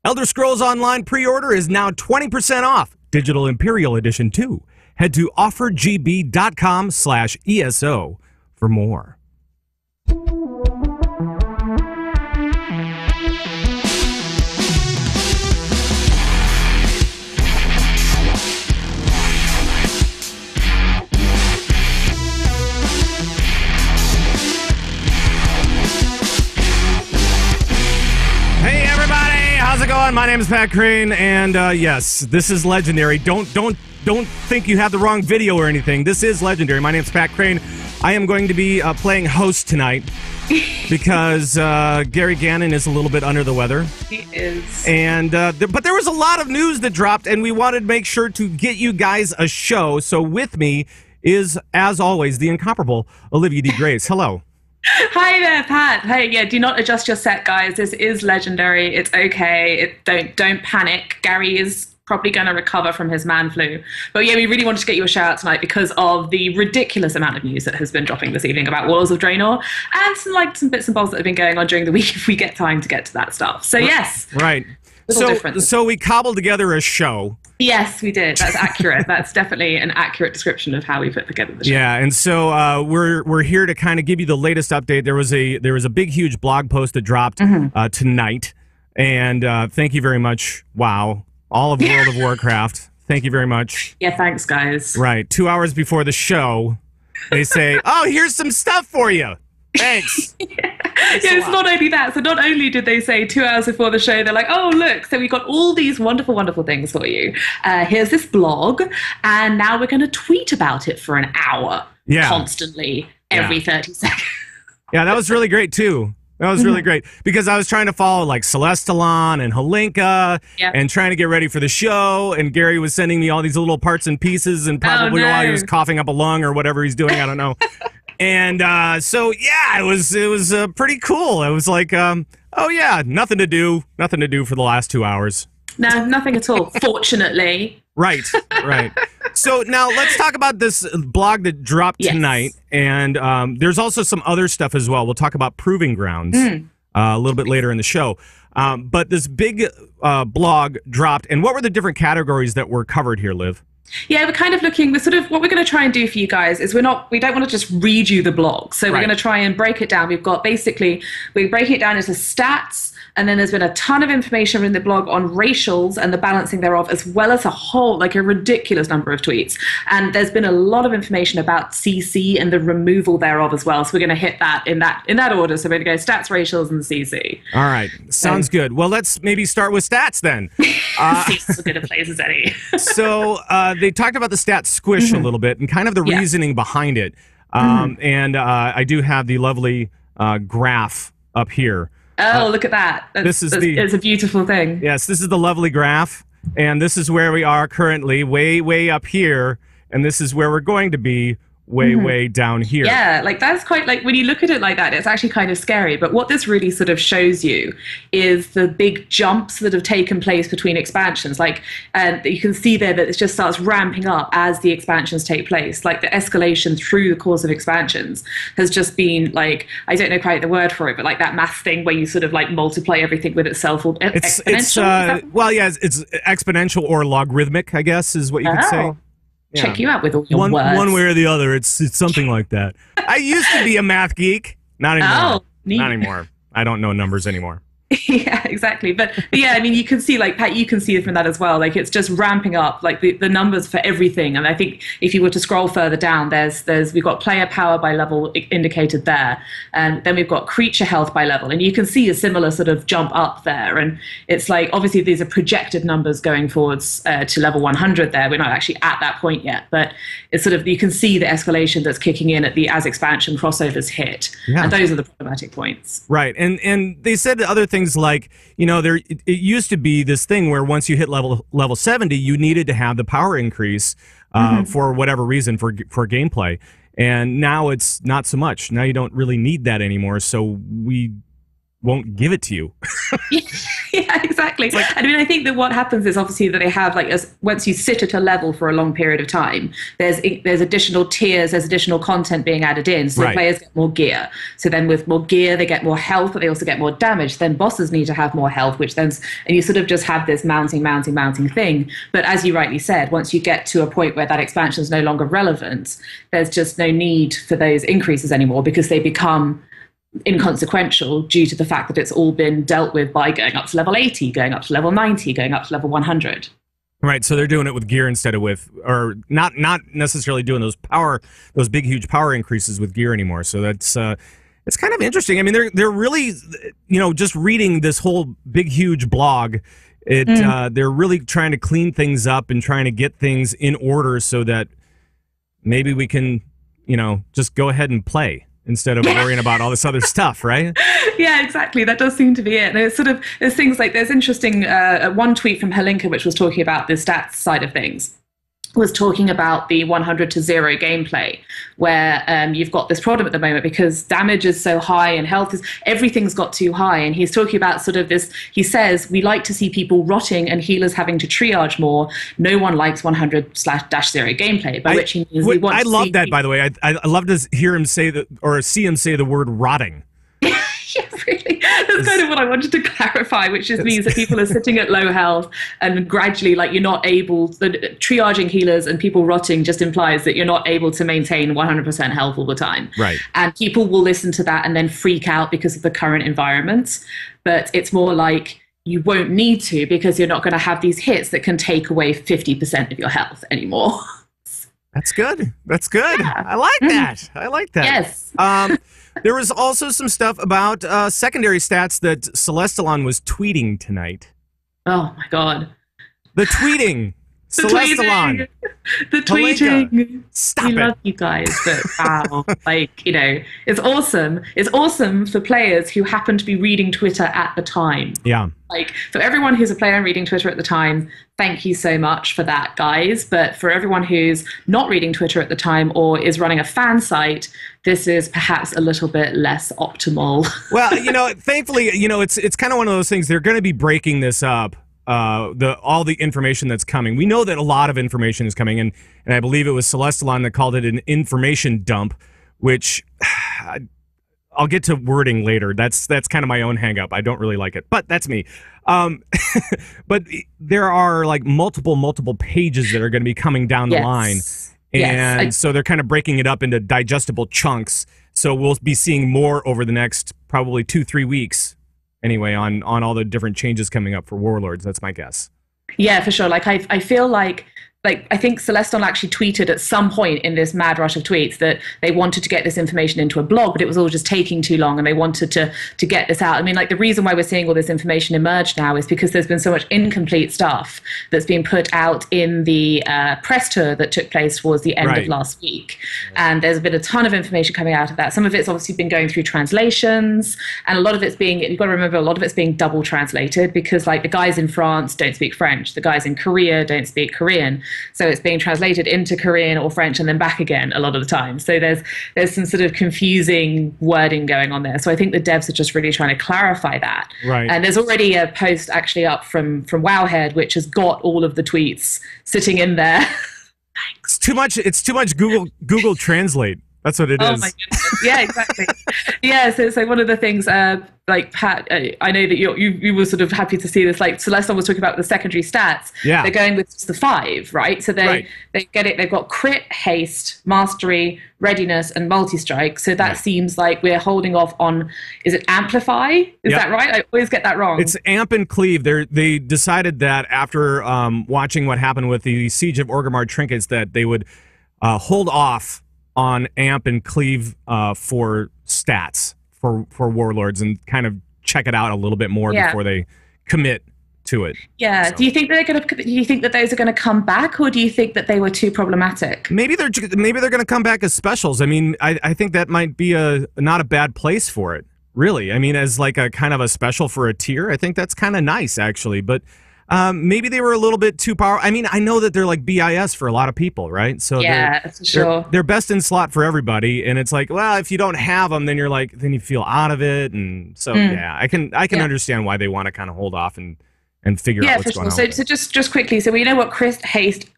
Elder Scrolls Online pre-order is now 20% off. Digital Imperial Edition 2. Head to offergb.com/ESO for more. How's it going? My name is Pat Crane, and yes, this is legendary. Don't think you have the wrong video or anything. This is legendary. My name is Pat Crane. I am going to be playing host tonight because Gary Gannon is a little bit under the weather. He is. And but there was a lot of news that dropped, and we wanted to make sure to get you guys a show. So with me is, as always, the incomparable Olivia D. Grace. Hello. Hi there, Pat. Hey, yeah, do not adjust your set, guys. This is legendary. It's okay. Don't panic. Gary is probably going to recover from his man flu. But yeah, we really wanted to get you a shout out tonight because of the ridiculous amount of news that has been dropping this evening about Warlords of Draenor and some bits and bobs that have been going on during the week if we get time to get to that stuff. So yes. Right. So we cobbled together a show. Yes, we did. That's accurate. That's definitely an accurate description of how we put together the show. Yeah, and so we're here to kind of give you the latest update. There was a big, huge blog post that dropped tonight, and thank you very much. Wow, all of World of Warcraft. Thank you very much. Yeah, thanks, guys. Right, 2 hours before the show, they say, "Oh, here's some stuff for you." Thanks. Yeah, it's not only that. So not only did they say 2 hours before the show, they're like, oh, look, so we got all these wonderful, wonderful things for you. Here's this blog, and now we're going to tweet about it for an hour constantly every 30 seconds. Yeah, that was really great, too. That was really great because I was trying to follow like Celestalon and Halinka and trying to get ready for the show, and Gary was sending me all these little parts and pieces, and probably while he was coughing up a lung or whatever he's doing, I don't know. And so yeah, it was pretty cool. It was like, oh yeah, nothing to do for the last 2 hours. No, nothing at all. Fortunately. Right. So now let's talk about this blog that dropped tonight, and there's also some other stuff as well. We'll talk about Proving Grounds a little bit later in the show. But this big blog dropped, and what were the different categories that were covered here, Liv? Yeah, we're kind of looking, what we're going to try and do for you guys is we don't want to just read you the blog. So we're going to try and break it down. We're breaking it down into stats, and then there's been a ton of information in the blog on racials and the balancing thereof, as well as a ridiculous number of tweets. And there's been a lot of information about CC and the removal thereof as well. So we're going to hit that in that order. So we're going to go stats, racials, and CC. All right. Sounds good. Well, let's maybe start with stats then. CC's as good a place as any. So they talked about the stat squish a little bit and kind of the reasoning behind it. And I do have the lovely graph up here. Oh, look at that. It's a beautiful thing. Yes, this is the lovely graph, and this is where we are currently, way up here, and this is where we're going to be way down here. Yeah, like that's quite, like when you look at it like that, it's actually kind of scary. But what this really sort of shows you is the big jumps that have taken place between expansions. Like, you can see there that it just starts ramping up as the expansions take place. Like the escalation through the course of expansions has just been like, I don't know quite the word for it, but like that math thing where you sort of like multiply everything with itself, or exponential. Well, yeah, it's exponential or logarithmic, I guess, is what you could say. Yeah. Check you out with all your words. One way or the other, it's something like that. I used to be a math geek. Not anymore. Oh, neat. Not anymore. I don't know numbers anymore. Yeah, exactly. But yeah, I mean, you can see, like, Pat, you can see it from that as well. Like, it's just ramping up, like the numbers for everything. And I think if you were to scroll further down, we've got player power by level indicated there, and then we've got creature health by level, and you can see a similar sort of jump up there. And it's like, obviously these are projected numbers going forwards to level 100 there. We're not actually at that point yet, but it's sort of, you can see the escalation that's kicking in as expansion crossovers hit, and those are the problematic points. Right, and they said other things like, you know, it used to be this thing where once you hit level 70, you needed to have the power increase for whatever reason for gameplay, and now it's not so much. Now you don't really need that anymore, so we won't give it to you. Yeah, exactly. exactly. I mean, I think that what happens is obviously that they have like once you sit at a level for a long period of time, there's additional tiers, there's additional content being added in, so the players get more gear. So then with more gear, they get more health, but they also get more damage. Then bosses need to have more health, which then and you sort of just have this mounting thing. But as you rightly said, once you get to a point where that expansion is no longer relevant, there's just no need for those increases anymore because they become inconsequential due to the fact that it's all been dealt with by going up to level 80, going up to level 90, going up to level 100. Right, so they're doing it with gear instead of with, or not necessarily doing those big huge power increases with gear anymore. So that's it's kind of interesting. I mean, they're really, just reading this whole big huge blog. They're really trying to clean things up and trying to get things in order so that maybe we can, just go ahead and play instead of worrying about all this other stuff, right? Yeah, exactly. That does seem to be it. And it's sort of, there's things like, there's interesting, one tweet from Helinka, which was talking about the stats side of things, was talking about the 100 to 0 gameplay, where you've got this problem at the moment because damage is so high and everything's got too high. And he's talking about sort of this, he says, we like to see people rotting and healers having to triage more. No one likes 100/0 gameplay, by which he means we want I to love see that, by the way. I love to hear him say that, or see him say the word rotting. Yeah, really. That's kind of what I wanted to clarify, which just means that people are sitting at low health and gradually, like, you're not able, triaging healers and people rotting just implies that you're not able to maintain 100% health all the time. Right. And people will listen to that and then freak out because of the current environment. But it's more like you won't need to because you're not going to have these hits that can take away 50% of your health anymore. That's good. That's good. Yeah. I like that. I like that. Yes. There was also some stuff about secondary stats that Celestalon was tweeting tonight. Oh, my God. The tweeting. Celestalon. The tweeting. Helinka. Stop it. We love you guys, but wow. It's awesome. It's awesome for players who happen to be reading Twitter at the time. Yeah. For everyone who's a player and reading Twitter at the time, thank you so much for that, guys. But for everyone who's not reading Twitter at the time or is running a fan site, this is perhaps a little bit less optimal. Well, thankfully, it's kind of one of those things. They're going to be breaking this up. All the information that's coming. We know that a lot of information is coming, and I believe it was Celestalon that called it an information dump, which I'll get to wording later. That's kind of my own hang-up. I don't really like it, but that's me. But there are like multiple pages that are going to be coming down the line, and so they're kind of breaking it up into digestible chunks. So we'll be seeing more over the next probably 2-3 weeks. Anyway, on all the different changes coming up for Warlords. That's my guess. Yeah, for sure. I feel like I think Celestalon actually tweeted at some point in this mad rush of tweets that they wanted to get this information into a blog, but it was all just taking too long, and they wanted to get this out. I mean, the reason why we're seeing all this information emerge now is because there's been so much incomplete stuff that's been put out in the press tour that took place towards the end of last week. And there's been a ton of information coming out of that. Some of it's obviously been going through translations, and a lot of it's you've got to remember, a lot of it's being double translated because the guys in France don't speak French, the guys in Korea don't speak Korean. So it's being translated into Korean or French and then back again a lot of the time. So there's some sort of confusing wording going on there. So I think the devs are just really trying to clarify that. Right. And there's already a post actually up from Wowhead, which has got all of the tweets sitting in there. Thanks. It's too much Google Translate. That's what it is. Oh my goodness. Yeah, exactly. Yeah, so one of the things, Pat, I know that you were sort of happy to see this. Celestalon was talking about the secondary stats. Yeah. They're going with just the 5, right? So they get it. They've got crit, haste, mastery, readiness, and multi-strike. So that seems like we're holding off on, is it amplify? Is that right? I always get that wrong. It's amp and cleave. They decided that after watching what happened with the Siege of Orgrimmar trinkets that they would hold off on amp and cleave for stats for Warlords and kind of check it out a little bit more before they commit to it. Yeah. So. Do you think that those are going to come back, or do you think that they were too problematic? Maybe they're going to come back as specials. I mean, I think that might be not a bad place for it. Really. I mean, as a kind of a special for a tier, I think that's kind of nice actually, but maybe they were a little bit too powerful. I mean, I know that they're BIS for a lot of people, right? So they're best in slot for everybody, and it's well, if you don't have them, then you're then you feel out of it, and so I can understand why they want to kind of hold off and and figure out what's going on. So just quickly, so we know what crit, haste,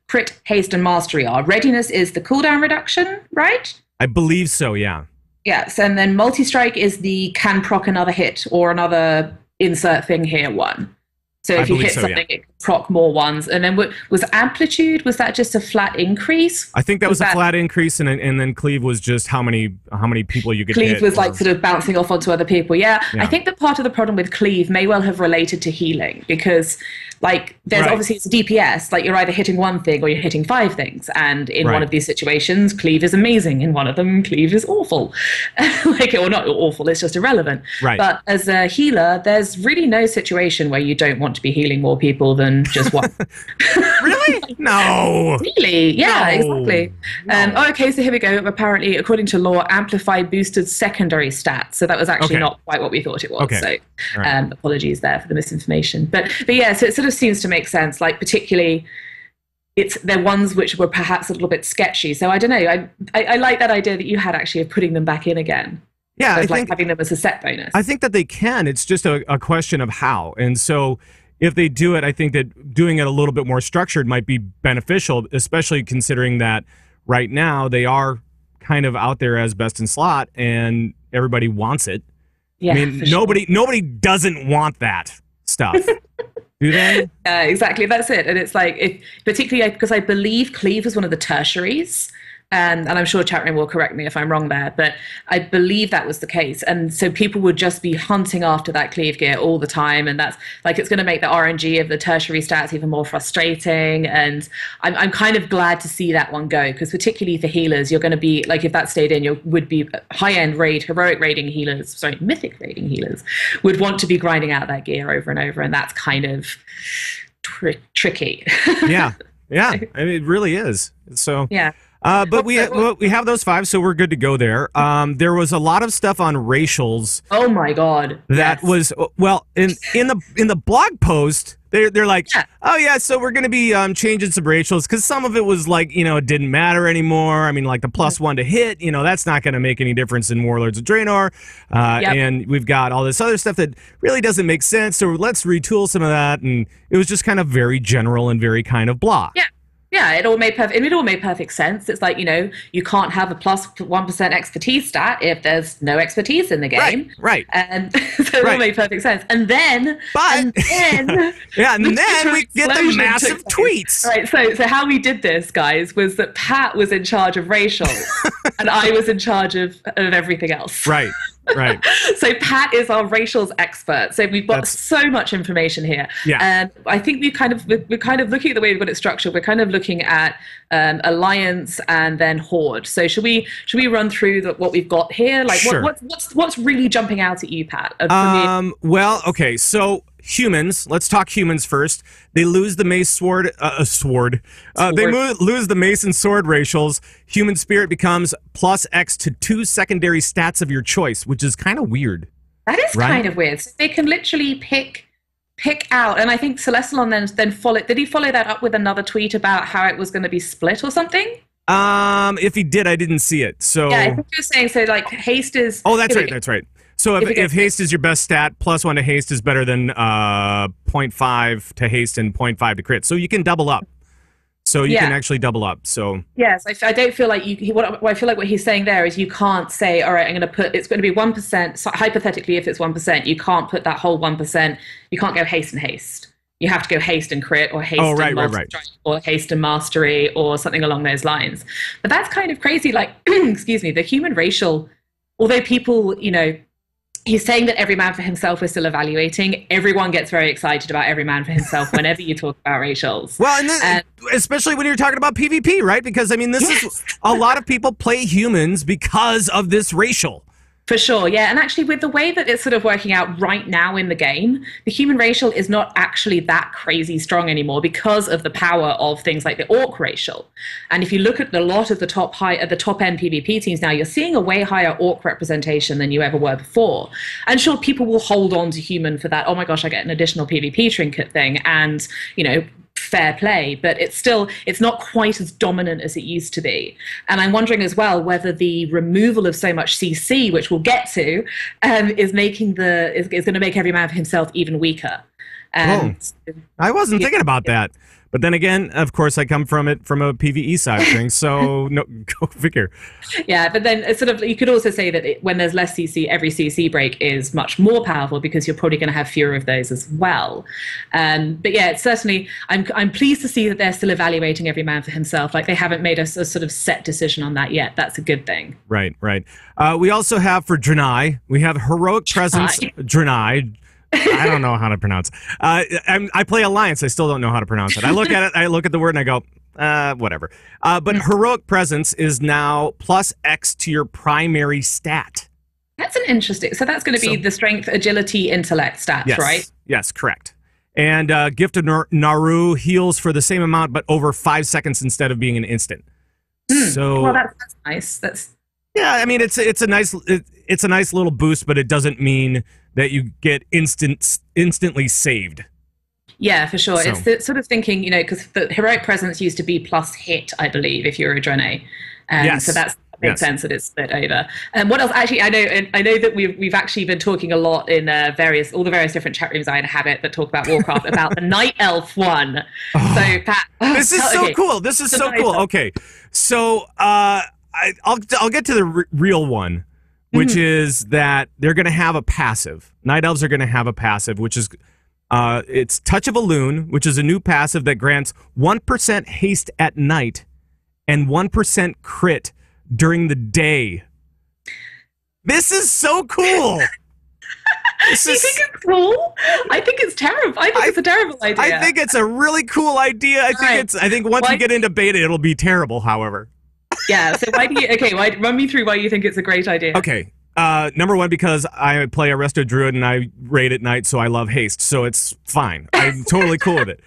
and mastery are. Readiness is the cooldown reduction, right? I believe so, yeah. Yes, and then multi-strike is the can proc another hit or another insert thing here one. So if you hit something, it can proc more ones. And then was amplitude, was that just a flat increase? I think that was a flat increase, and then cleave was just how many people you could hit. Cleave was like sort of bouncing off onto other people. Yeah, I think that part of the problem with cleave may well have related to healing, because like there's obviously it's DPS, like you're either hitting one thing or you're hitting 5 things. And in one of these situations, cleave is amazing. In one of them, cleave is awful. Like, or not awful, it's just irrelevant. Right. But as a healer, there's really no situation where you don't want to be healing more people than just one. Really? No. Really? Yeah, No. exactly. No. Okay, so here we go. Apparently, according to law, amplified boosted secondary stats. So that was actually not quite what we thought it was. Okay. So apologies there for the misinformation. But yeah, so it sort of seems to make sense, like particularly they're ones which were perhaps a little bit sketchy. So I don't know. I like that idea that you had actually of putting them back in again. Yeah, I think having them as a set bonus. I think that they can. It's just a question of how. And so if they do it, I think that doing it a little bit more structured might be beneficial, especially considering that right now they are kind of out there as best in slot and everybody wants it. Yeah, I mean, nobody doesn't want that stuff. Do they? Exactly. That's it. And it's like, particularly because I believe cleave was one of the tertiaries. And I'm sure chat room will correct me if I'm wrong there, but I believe that was the case. And so people would just be hunting after that cleave gear all the time. And that's like, it's going to make the RNG of the tertiary stats even more frustrating. And I'm kind of glad to see that one go, because particularly for healers, you're going to be like, if that stayed in, you would be high-end raid, heroic raiding healers, sorry, mythic raiding healers would want to be grinding out that gear over and over. And that's kind of tricky. Yeah. I mean, it really is. So yeah. But we have those 5, so we're good to go there. There was a lot of stuff on racials. Oh my god! That was well in the blog post. They're like, oh yeah, so we're gonna be changing some racials, because some of it was like, it didn't matter anymore. I mean, like the +1 to hit, that's not gonna make any difference in Warlords of Draenor. And we've got all this other stuff that really doesn't make sense. So let's retool some of that, and it was just kind of very general and very kind of blah. Yeah, it all made perfect sense. It's like, you can't have a +1% expertise stat if there's no expertise in the game. Right. And so it all made perfect sense. And then we get the massive tweets. Right. So how we did this, guys, was that Pat was in charge of racial and I was in charge of everything else. Right. So Pat is our racials expert. So we've got so much information here. Yeah. And I think we're kind of looking at the way we've got it structured. We're kind of looking at alliance and then horde. So should we run through what we've got here? Like what's really jumping out at you, Pat? Well, okay. So humans. Let's talk humans first. They lose the mace sword. They lose the mace and sword racials. Human spirit becomes +X to 2 secondary stats of your choice, which is kind of weird. That is kind of weird. So they can literally pick out, and I think Celestalon then followed. Did he follow that up with another tweet about how it was going to be split or something? If he did, I didn't see it. So yeah, I think he was saying so. Like haste is. Oh, that's right. That's right. So if haste is your best stat, +1 to haste is better than 0.5 to haste and 0.5 to crit. So you can double up. So you can actually double up. So yes, I don't feel like I feel like what he's saying there is you can't say, all right, I'm going to put, it's going to be 1%. So hypothetically, if it's 1%, you can't put that whole 1%. You can't go haste and haste. You have to go haste and crit, or haste or haste and mastery, or something along those lines. But that's kind of crazy. Like, excuse me, the human racial, although people, he's saying that every man for himself, we're still evaluating. Everyone gets very excited about every man for himself whenever you talk about racials. Well, and especially when you're talking about PvP, right? Because, I mean, this is a lot of people play humans because of this racial. For sure, yeah. And actually, with the way that it's sort of working out right now in the game, the human racial is not actually that crazy strong anymore because of the power of things like the orc racial. And if you look at a lot of the top end PvP teams now, you're seeing a way higher orc representation than you ever were before. And sure, people will hold on to human for that. Oh my gosh, I get an additional PvP trinket thing, and fair play, but it's not quite as dominant as it used to be. And I'm wondering as well whether the removal of so much CC, which we'll get to, is going to make every man for himself even weaker. And I wasn't thinking about that. But then again, of course, I come from it from a PvE side of things, so no, go figure. Yeah, but then it's sort of, you could also say that when there's less CC, every CC break is much more powerful because you're probably going to have fewer of those as well. But yeah, it's certainly, I'm pleased to see that they're still evaluating every man for himself. Like, they haven't made a sort of set decision on that yet. That's a good thing. Right, right. We also have for Draenei, we have Heroic Presence Draenei. I don't know how to pronounce. I play Alliance. I still don't know how to pronounce it. I look at it. I look at the word and I go, whatever. But Heroic Presence is now plus X to your primary stat. That's an interesting. So that's going to be the strength, agility, intellect stats, right? Yes, correct. And Gift of Naru heals for the same amount, but over 5 seconds instead of being an instant. So well, that's nice. Yeah, I mean, it's a nice little boost, but it doesn't mean that you get instantly saved. Yeah, for sure. So. It's the sort of thinking, you know, because the Heroic Presence used to be plus hit, I believe, if you're a Draenei. Yes. So that makes sense that it's split over. And what else? Actually, I know that we've actually been talking a lot in all the various different chat rooms I inhabit that talk about Warcraft about the Night Elf one. Oh, so Pat, this is so cool. This is so cool. Okay, so I'll get to the real one, which is that they're going to have a passive. Night Elves are going to have a passive, which is it's Touch of a Loon, which is a new passive that grants 1% haste at night and 1% crit during the day. This is so cool. Do you think it's cool? I think it's terrible. I think it's a terrible idea. I think it's a really cool idea. I think once we get into beta, it'll be terrible, however. Yeah, so run me through why you think it's a great idea. Okay, number one, because I play a Resto Druid and I raid at night, so I love haste, so it's fine. I'm totally cool with it.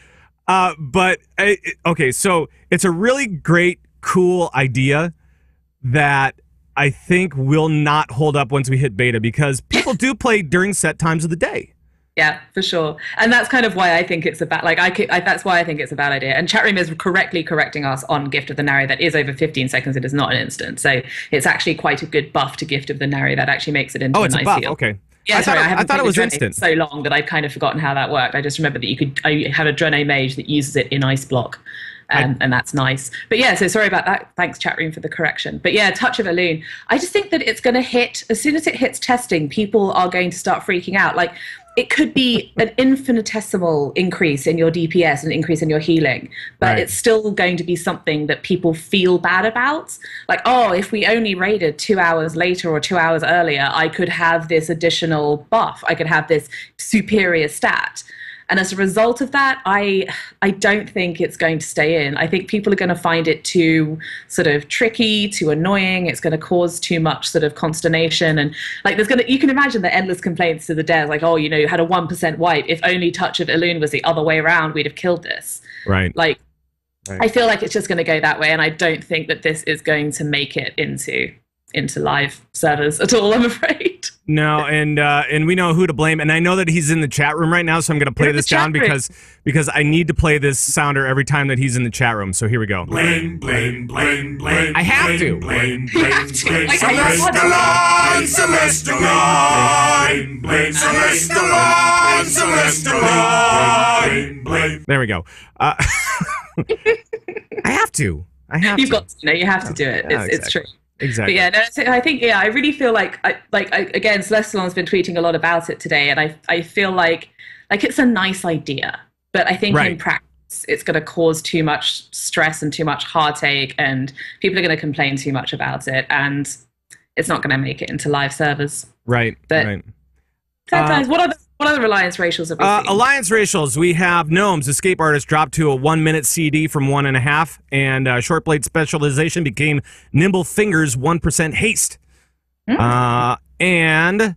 Okay, so it's a really great, cool idea that I think will not hold up once we hit beta, because people do play during set times of the day. Yeah, for sure. And that's kind of why I think it's a bad, that's why I think it's a bad idea. And Chatroom is correctly correcting us on Gift of the Nary. That is over 15 seconds. It is not an instant. So it's actually quite a good buff to Gift of the Nary. That actually makes it into a nice heal. Okay. Yeah, I thought it was instant. So long that I've kind of forgotten how that worked. I just remember that I have a Draenei mage that uses it in Ice Block. And that's nice. But yeah, so sorry about that. Thanks, Chatroom, for the correction. But yeah, Touch of a Loon. I just think that it's going to hit, as soon as it hits testing, people are going to start freaking out. Like, it could be an infinitesimal increase in your DPS and increase in your healing, but it's still going to be something that people feel bad about. Like, oh, if we only raided 2 hours later or 2 hours earlier, I could have this additional buff. I could have this superior stat. And as a result of that, I don't think it's going to stay in. I think people are going to find it too sort of tricky, too annoying. It's going to cause too much sort of consternation. And like, you can imagine the endless complaints to the devs, like, oh, you had a 1% wipe. If only Touch of Elune was the other way around, we'd have killed this. Right. Like, I feel like it's just going to go that way. And I don't think that this is going to make it into live servers at all, I'm afraid. No, and we know who to blame, and I know that he's in the chat room right now, so I'm going to play this down because I need to play this sounder every time that he's in the chat room. So here we go. Blame, blame, blame, blame. I have to. Blame, blame, blame. Celestalon, Celestalon. Blame, Celestalon, Celestalon. Blame. There we go. I have to. You've got to. You have to do it. It's true. Exactly. But yeah, no, I think, I really feel like, again, Celestalon's been tweeting a lot about it today, and I feel like it's a nice idea, but I think in practice it's going to cause too much stress and too much heartache, and people are going to complain too much about it, and it's not going to make it into live servers. Right. But sometimes, what are the Alliance racials have we seen? Alliance racials, we have Gnomes, Escape Artist dropped to a 1 minute CD from 1.5, and Short Blade Specialization became Nimble Fingers 1% haste. And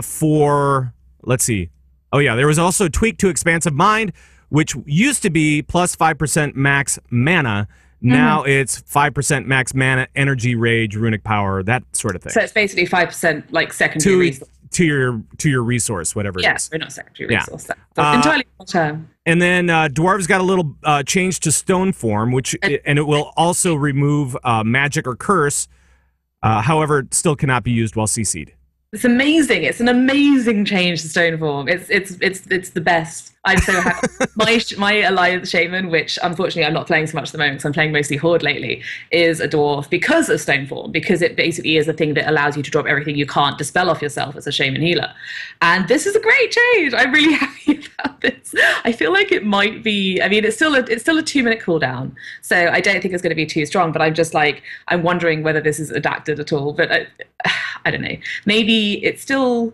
for, let's see. Oh yeah, there was also Tweak to Expansive Mind, which used to be plus 5% max mana. Now it's 5% max mana, energy, rage, runic power, that sort of thing. So it's basically 5% like secondary resource. To your resource, whatever it is. We're not secondary resource. That's entirely long term. And then Dwarves got a little change to Stone form, and it will also remove magic or curse. However, it still cannot be used while CC'd. It's amazing. It's an amazing change to Stoneform. It's the best. I'm so happy. My Alliance Shaman, which unfortunately I'm not playing so much at the moment because I'm playing mostly Horde lately, is a dwarf because of Stoneform, because it basically is a thing that allows you to drop everything you can't dispel off yourself as a Shaman healer. And this is a great change. I'm really happy about this. I feel like it might be, I mean, it's still a 2-minute cooldown, so I don't think it's going to be too strong, but I'm just like, I'm wondering whether this is adapted at all, but I don't know. Maybe it'll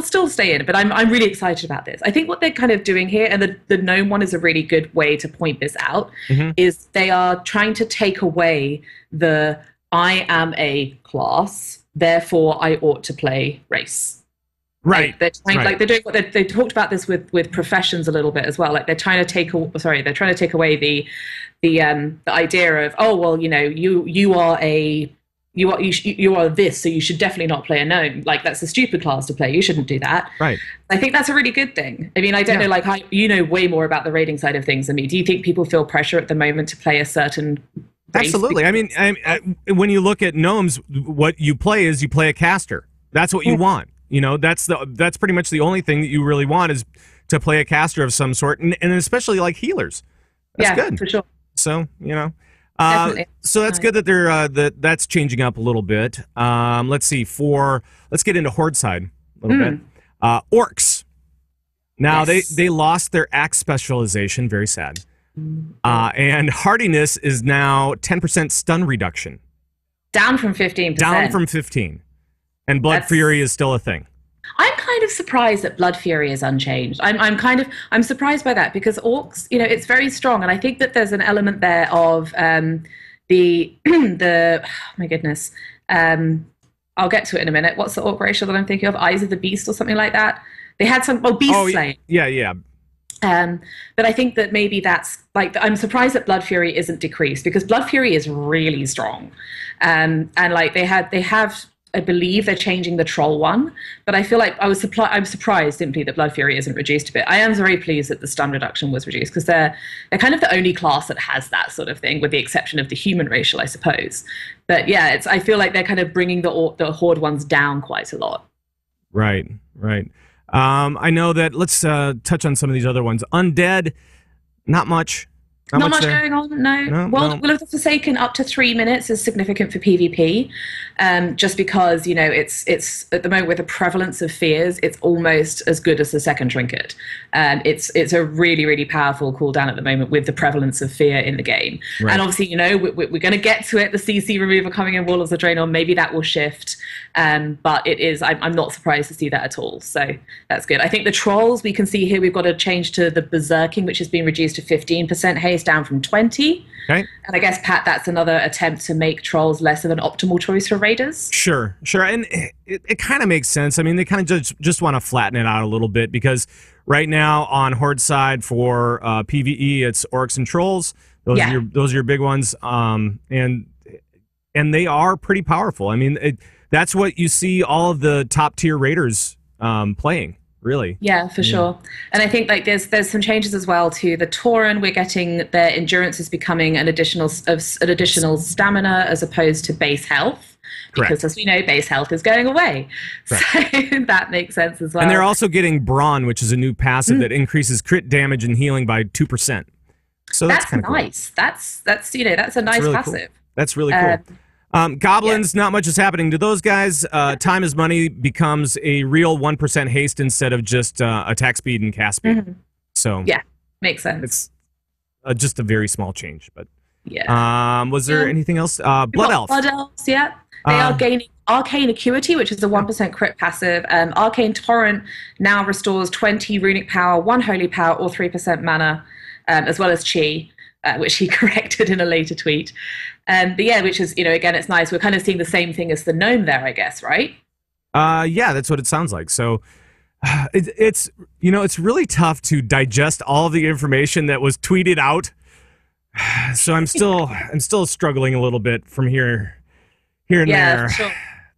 still stay in, but I'm really excited about this. I think what they're kind of doing here, and the gnome one is a really good way to point this out, is they are trying to take away the I am a class, therefore I ought to play race. Right. Like they're trying, like they're doing what they talked about this with professions a little bit as well. Like they're trying to take away the idea of, oh well, you know, you are this, so you should definitely not play a gnome. Like that's a stupid class to play. You shouldn't do that. Right. I think that's a really good thing. I mean, I don't know, like you know way more about the raiding side of things than me. Do you think people feel pressure at the moment to play a certain race? Absolutely. I mean, when you look at gnomes, what you play is you play a caster. That's what you want. You know, that's pretty much the only thing that you really want is to play a caster of some sort, and especially like healers. That's good for sure. So you know. Definitely. That's good that they're that's changing up a little bit. Let's see. Let's get into Horde side a little bit. Orcs. Now they lost their axe specialization. Very sad. And hardiness is now 10% stun reduction. Down from 15%. Down from 15. And Blood Fury is still a thing. I'm kind of surprised that Blood Fury is unchanged. I'm surprised by that because Orcs, you know, it's very strong, and I think that there's an element there of the oh my goodness. I'll get to it in a minute. What's the Orc racial that I'm thinking of? Eyes of the Beast or something like that. They had some Beast Slaying. Yeah. But I think that maybe that's like, I'm surprised that Blood Fury isn't decreased because Blood Fury is really strong, and like they have. I believe they're changing the troll one, but I feel like I'm surprised simply that Blood Fury isn't reduced a bit. I am very pleased that the stun reduction was reduced because they're kind of the only class that has that sort of thing, with the exception of the human racial, I suppose. But yeah, I feel like they're kind of bringing the Horde ones down quite a lot. Right. I know that. Let's touch on some of these other ones. Undead, not much. Not much going on, no. Will of the Forsaken up to 3 minutes is significant for PvP, just because, you know, it's at the moment with the prevalence of fears, it's almost as good as the second trinket. It's a really, really powerful cooldown at the moment with the prevalence of fear in the game. Right. And obviously, you know, we're going to get to it, the CC remover coming in Wall of the Draenor, maybe that will shift, but it is, I'm not surprised to see that at all, so that's good. I think the trolls, we can see here, we've got a change to the berserking, which has been reduced to 15% haste, down from 20. Okay. And I guess, Pat, that's another attempt to make trolls less of an optimal choice for raiders. Sure. And it kind of makes sense. I mean, they kind of just want to flatten it out a little bit because right now on Horde side for PvE, it's orcs and trolls. Those are your big ones. And they are pretty powerful. I mean, that's what you see all of the top tier raiders playing. Really? Yeah, for sure. And I think like there's some changes as well to the Tauren. We're getting their endurance is becoming an additional stamina as opposed to base health. Correct. Because as we know, base health is going away. Correct. So that makes sense as well. And they're also getting Brawn, which is a new passive that increases crit damage and healing by 2%. So that's nice. Cool. That's you know, that's a nice really passive. Cool. That's really cool. Goblins, not much is happening to those guys. Time is money becomes a real 1% haste instead of just attack speed and cast speed. So yeah, makes sense. It's just a very small change, but yeah. Was there anything else? Blood Elf. Blood Elves, yeah. They are gaining Arcane Acuity, which is a 1% crit passive. Arcane Torrent now restores 20 runic power, 1 holy power, or 3% mana, as well as chi. Which he corrected in a later tweet. But yeah, which is, you know, again, it's nice. We're kind of seeing the same thing as the gnome there, I guess, right? Yeah, that's what it sounds like. So it's you know, it's really tough to digest all of the information that was tweeted out. So I'm still struggling a little bit from here and there. Sure.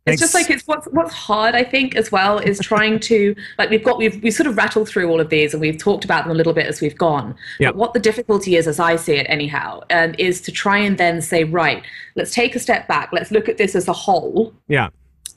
It's just like what's hard, I think, as well, is trying to, like, we've sort of rattled through all of these and we've talked about them a little bit as we've gone. Yep. But what the difficulty is, as I see it anyhow, is to try and then say, right, let's take a step back. Let's look at this as a whole. Yeah.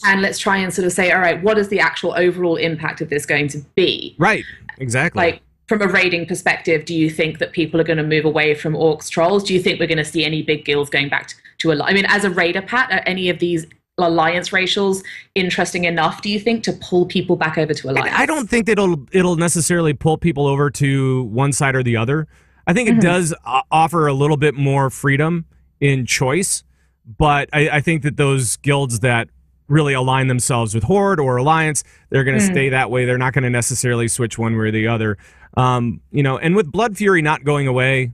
and let's try and sort of say, all right, what is the actual overall impact of this going to be? Right, exactly. Like, from a raiding perspective, do you think that people are going to move away from orcs trolls? Do you think we're going to see any big guilds going back to a... I mean, as a raider, Pat, are any of these alliance racials interesting enough, do you think, to pull people back over to alliance? I don't think that it'll necessarily pull people over to one side or the other. I think it does offer a little bit more freedom in choice, but I think that those guilds that really align themselves with Horde or Alliance, they're going to stay that way. They're not going to necessarily switch one way or the other. You know, and with Blood Fury not going away,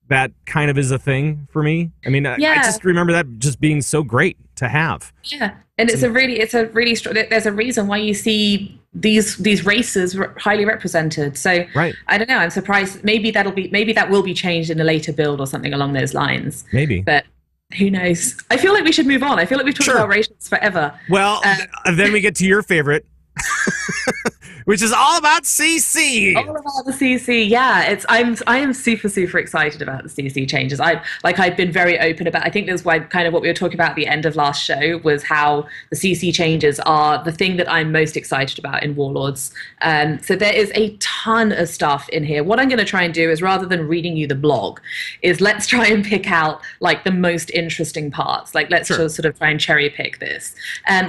that kind of is a thing for me. I mean, I just remember that just being so great to have. Yeah, and it's a really strong. There's a reason why you see these races highly represented. So I don't know. I'm surprised. Maybe that will be changed in a later build or something along those lines. Maybe, but who knows? I feel like we should move on. I feel like we've talked about races forever. Well, then we get to your favorite. Which is all about CC. All about the CC, yeah. I am super excited about the CC changes. I've been very open about. I think that's why kind of what we were talking about at the end of last show was how the CC changes are the thing that I'm most excited about in Warlords. So there is a ton of stuff in here. What I'm going to try and do is, rather than reading you the blog, is let's try and pick out like the most interesting parts. Like let's just sort of try and cherry pick this.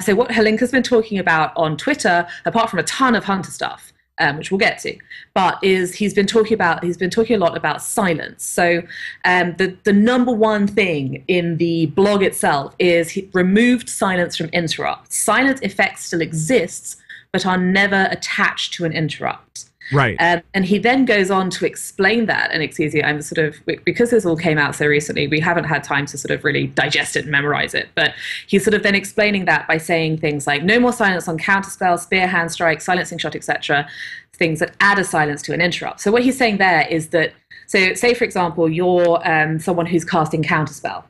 So what Helinka's been talking about on Twitter, apart from a ton of Hunter stuff, which we'll get to, but he's been talking a lot about silence. So the number one thing in the blog itself is he removed silence from interrupts. Silent effects still exists, but are never attached to an interrupt. Right. And he then goes on to explain that, and excuse me, I'm sort of, because this all came out so recently, we haven't had time to sort of really digest it and memorize it, but he's sort of then explaining that by saying things like no more silence on counterspell, spear, hand strike, silencing shot, etc., things that add a silence to an interrupt. So what he's saying there is that, so say for example, you're someone who's casting counterspell.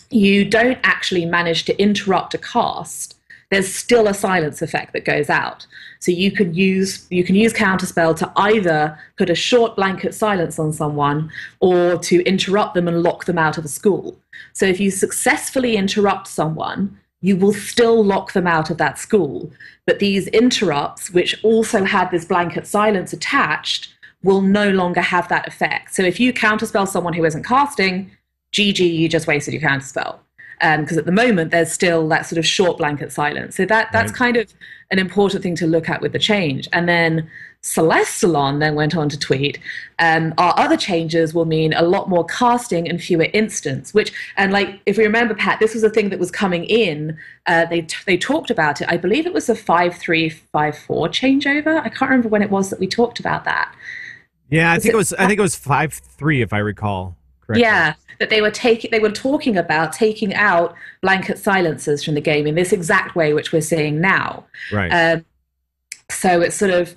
You don't actually manage to interrupt a cast. There's still a silence effect that goes out. So you can use counterspell to either put a short blanket silence on someone or to interrupt them and lock them out of a school. So if you successfully interrupt someone, you will still lock them out of that school. But these interrupts, which also had this blanket silence attached, will no longer have that effect. So if you counterspell someone who isn't casting, GG, you just wasted your counterspell. Because at the moment, there's still that sort of short blanket silence. So that's kind of an important thing to look at with the change. And then Celestalon then went on to tweet, our other changes will mean a lot more casting and fewer instants, which, and like, if we remember, Pat, this was a thing that was coming in. They talked about it. I believe it was the 5.3, 5.4 changeover. I can't remember when it was that we talked about that. Yeah, I think it was 5.3, if I recall correctly. Yeah. That they were talking about taking out blanket silencers from the game in this exact way, which we're seeing now. Right. So it's sort of,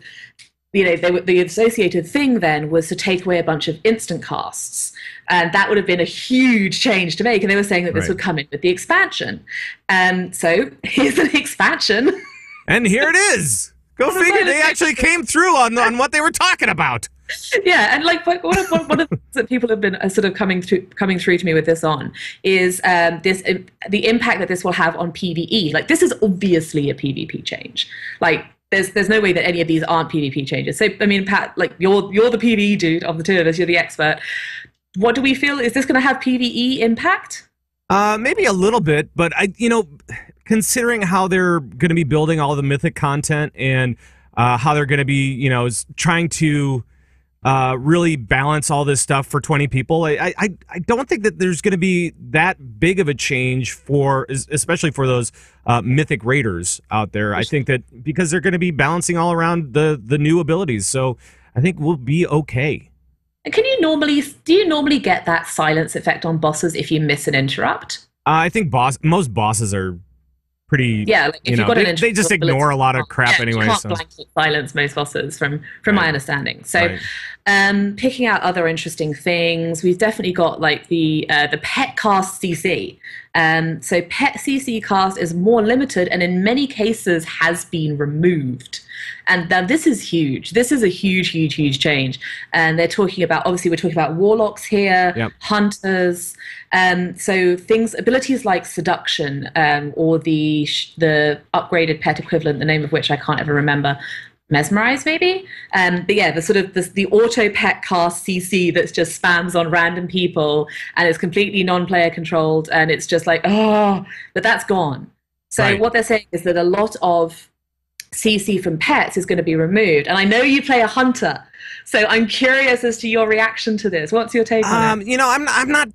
you know, the associated thing then was to take away a bunch of instant casts, and that would have been a huge change to make. And they were saying that this would come in with the expansion. So here's an expansion. And here it is. Go figure. They actually came through on what they were talking about. Yeah, and like one of the things that people have been sort of coming through to me with this on is the impact that this will have on PvE. Like, this is obviously a PvP change. Like, there's no way that any of these aren't PvP changes. So I mean, Pat, like you're the PvE dude of the two of us. You're the expert. What do we feel? Is this going to have PvE impact? Maybe a little bit, but considering how they're going to be building all the mythic content and how they're going to be, trying to really balance all this stuff for 20 people. I don't think that there's going to be that big of a change especially for those mythic raiders out there. I think that because they're going to be balancing all around the new abilities, so I think we'll be okay. And do you normally get that silence effect on bosses if you miss an interrupt? I think most bosses are pretty, like if you've got they just ignore a lot of crap anyway. You can't blanket silence most bosses from my understanding. So picking out other interesting things, we've definitely got like the pet cast CC. So pet CC cast is more limited and in many cases has been removed. And now this is huge. This is a huge, huge, huge change. And they're talking about, obviously, we're talking about warlocks here, hunters. So abilities like seduction, or the upgraded pet equivalent, the name of which I can't ever remember. Mesmerize, maybe? But yeah, the auto pet cast CC that's just spams on random people, and it's completely non-player controlled, and it's just like, but that's gone. So what they're saying is that a lot of CC from pets is going to be removed. And I know you play a hunter, so I'm curious as to your reaction to this. What's your take on it? You know, I'm not...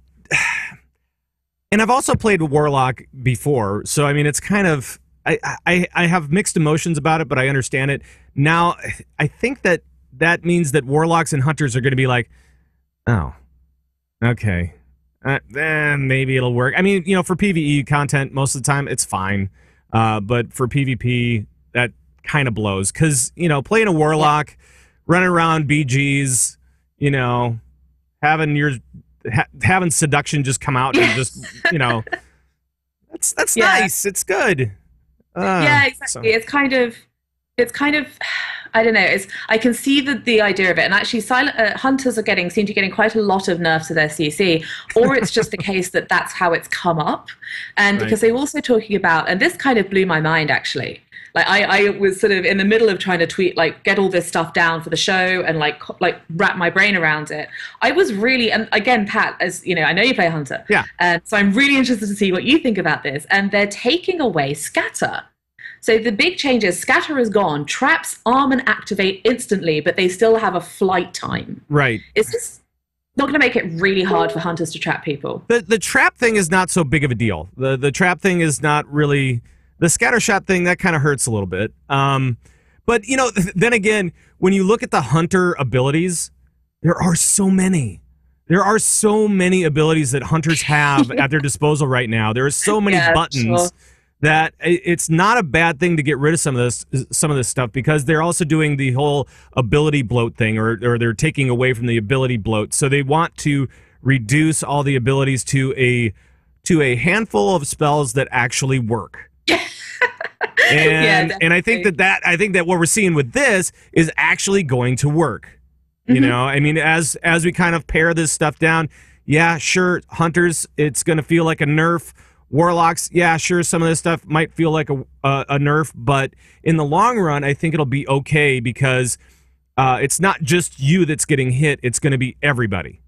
And I've also played Warlock before, so I mean, it's kind of... I have mixed emotions about it, but I understand it. Now, I think that means that warlocks and hunters are going to be like, oh, okay, then maybe it'll work. I mean, you know, for PvE content, most of the time, it's fine. But for PvP, that kind of blows. Because, you know, playing a warlock, running around BGs, you know, having seduction just come out and just, you know, that's nice. It's good. Yeah, exactly. So. It's kind of, I don't know. I can see the idea of it, and actually, hunters seem to be getting quite a lot of nerfs to their CC, or it's just the case that that's how it's come up, and because they're also talking about, and this kind of blew my mind actually. Like I was sort of in the middle of trying to tweet, like, get all this stuff down for the show and like wrap my brain around it. I was really, and again, Pat, as you know, I know you play Hunter. Yeah. And so I'm really interested to see what you think about this. And they're taking away scatter. So the big change is scatter is gone. Traps arm and activate instantly, but they still have a flight time. Right. Is this not going to make it really hard for hunters to trap people? The trap thing is not so big of a deal. The trap thing is not really... The scatter shot thing, that kind of hurts a little bit. But, you know, then again, when you look at the hunter abilities, there are so many. There are so many abilities that hunters have at their disposal right now. There are so many buttons that it's not a bad thing to get rid of some of this stuff, because they're also doing the whole ability bloat thing, or they're taking away from the ability bloat. So they want to reduce all the abilities to a handful of spells that actually work. And I think that what we're seeing with this is actually going to work. You know, I mean, as we kind of pare this stuff down, yeah, sure, hunters, it's going to feel like a nerf. Warlocks, yeah, sure, some of this stuff might feel like a nerf, but in the long run, I think it'll be okay, because it's not just you that's getting hit; it's going to be everybody.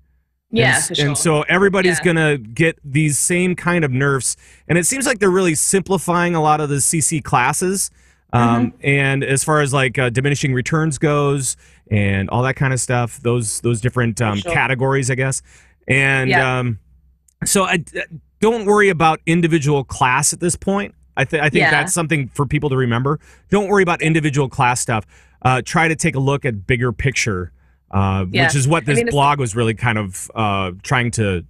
Yeah, for sure. And so everybody's going to get these same kind of nerfs. And it seems like they're really simplifying a lot of the CC classes. And as far as like diminishing returns goes and all that kind of stuff, those different categories, I guess. And so I don't worry about individual class at this point. I think that's something for people to remember. Don't worry about individual class stuff. Try to take a look at bigger picture. Which is what this blog was really kind of trying to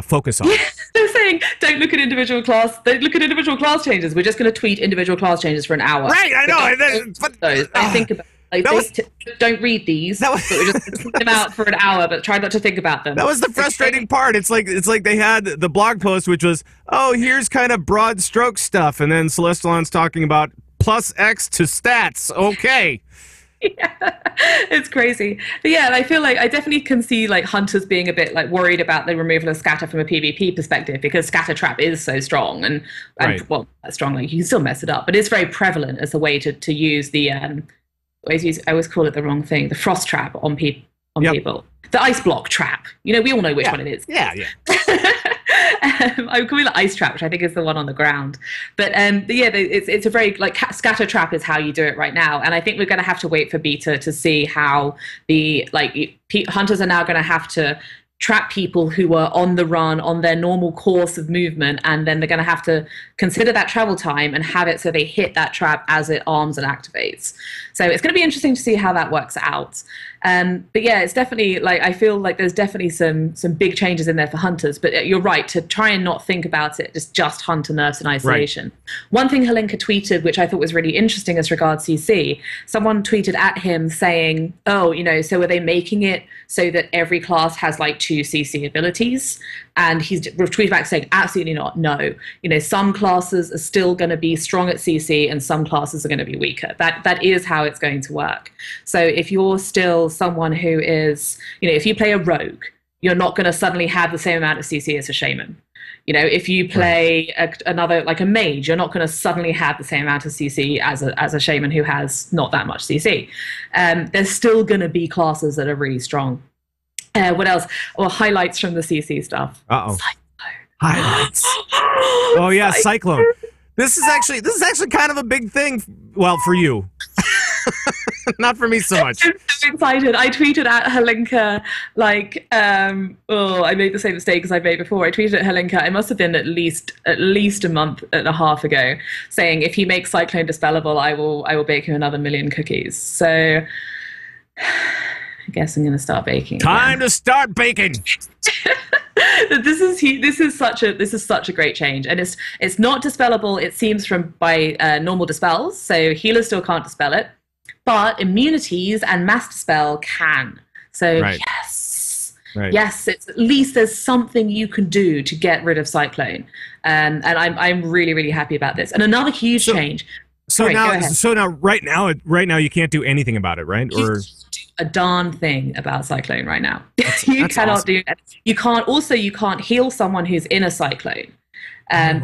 focus on. They're saying, don't look at individual class changes. We're just going to tweet individual class changes for an hour. Right, I know. Don't think about. Don't read these. We're just going to tweet them out for an hour, but try not to think about them. That was the frustrating part. It's like they had the blog post, which was, oh, here's kind of broad stroke stuff, and then Celestalon's talking about plus X to stats. Okay. Yeah, it's crazy. But yeah, I feel like I definitely can see like hunters being a bit like worried about the removal of scatter from a PvP perspective, because scatter trap is so strong and well, strong, like you can still mess it up, but it's very prevalent as a way to use the I always call it the wrong thing, the frost trap on people. The ice block trap. You know, we all know which one it is. Yeah. I would call it the ice trap, which I think is the one on the ground. But yeah, it's a very, like, scatter trap is how you do it right now. And I think we're going to have to wait for beta to see how hunters are now going to have to trap people who are on the run, on their normal course of movement, and then they're going to have to consider that travel time and have it so they hit that trap as it arms and activates. So it's going to be interesting to see how that works out. But yeah, it's definitely, like, I feel like there's definitely some big changes in there for hunters, but you're right to try and not think about it as just hunter nerfs in isolation. Right. One thing Helinka tweeted, which I thought was really interesting as regards CC, someone tweeted at him saying, oh, you know, so are they making it so that every class has like to CC abilities. And he's retweeted back saying, absolutely not, no. You know, some classes are still going to be strong at CC and some classes are going to be weaker. That is how it's going to work. So if you're still someone who is, you know, if you play a rogue, you're not going to suddenly have the same amount of CC as a shaman. You know, if you play another, like a mage, you're not going to suddenly have the same amount of CC as a shaman who has not that much CC. There's still going to be classes that are really strong. What else? Well, highlights from the CC stuff. Uh-oh. Highlights. Oh yeah, Cyclone. This is actually kind of a big thing. Well, for you. Not for me so much. I'm so excited. I tweeted at Helinka, like, I made the same mistake as I made before. I tweeted at Helinka, it must have been at least a month and a half ago, saying if he makes Cyclone dispellable, I will bake him another 1,000,000 cookies. So I guess I'm going to start baking. Time to start baking. This is such a great change, and it's not dispellable. It seems by normal dispels, so healers still can't dispel it, but immunities and mass dispel can. So yes, it's at least there's something you can do to get rid of Cyclone, and I'm really, really happy about this. And another huge change. So now right now you can't do anything about it, right? Or a darn thing about Cyclone right now. You cannot awesome. You can't heal someone who's in a Cyclone,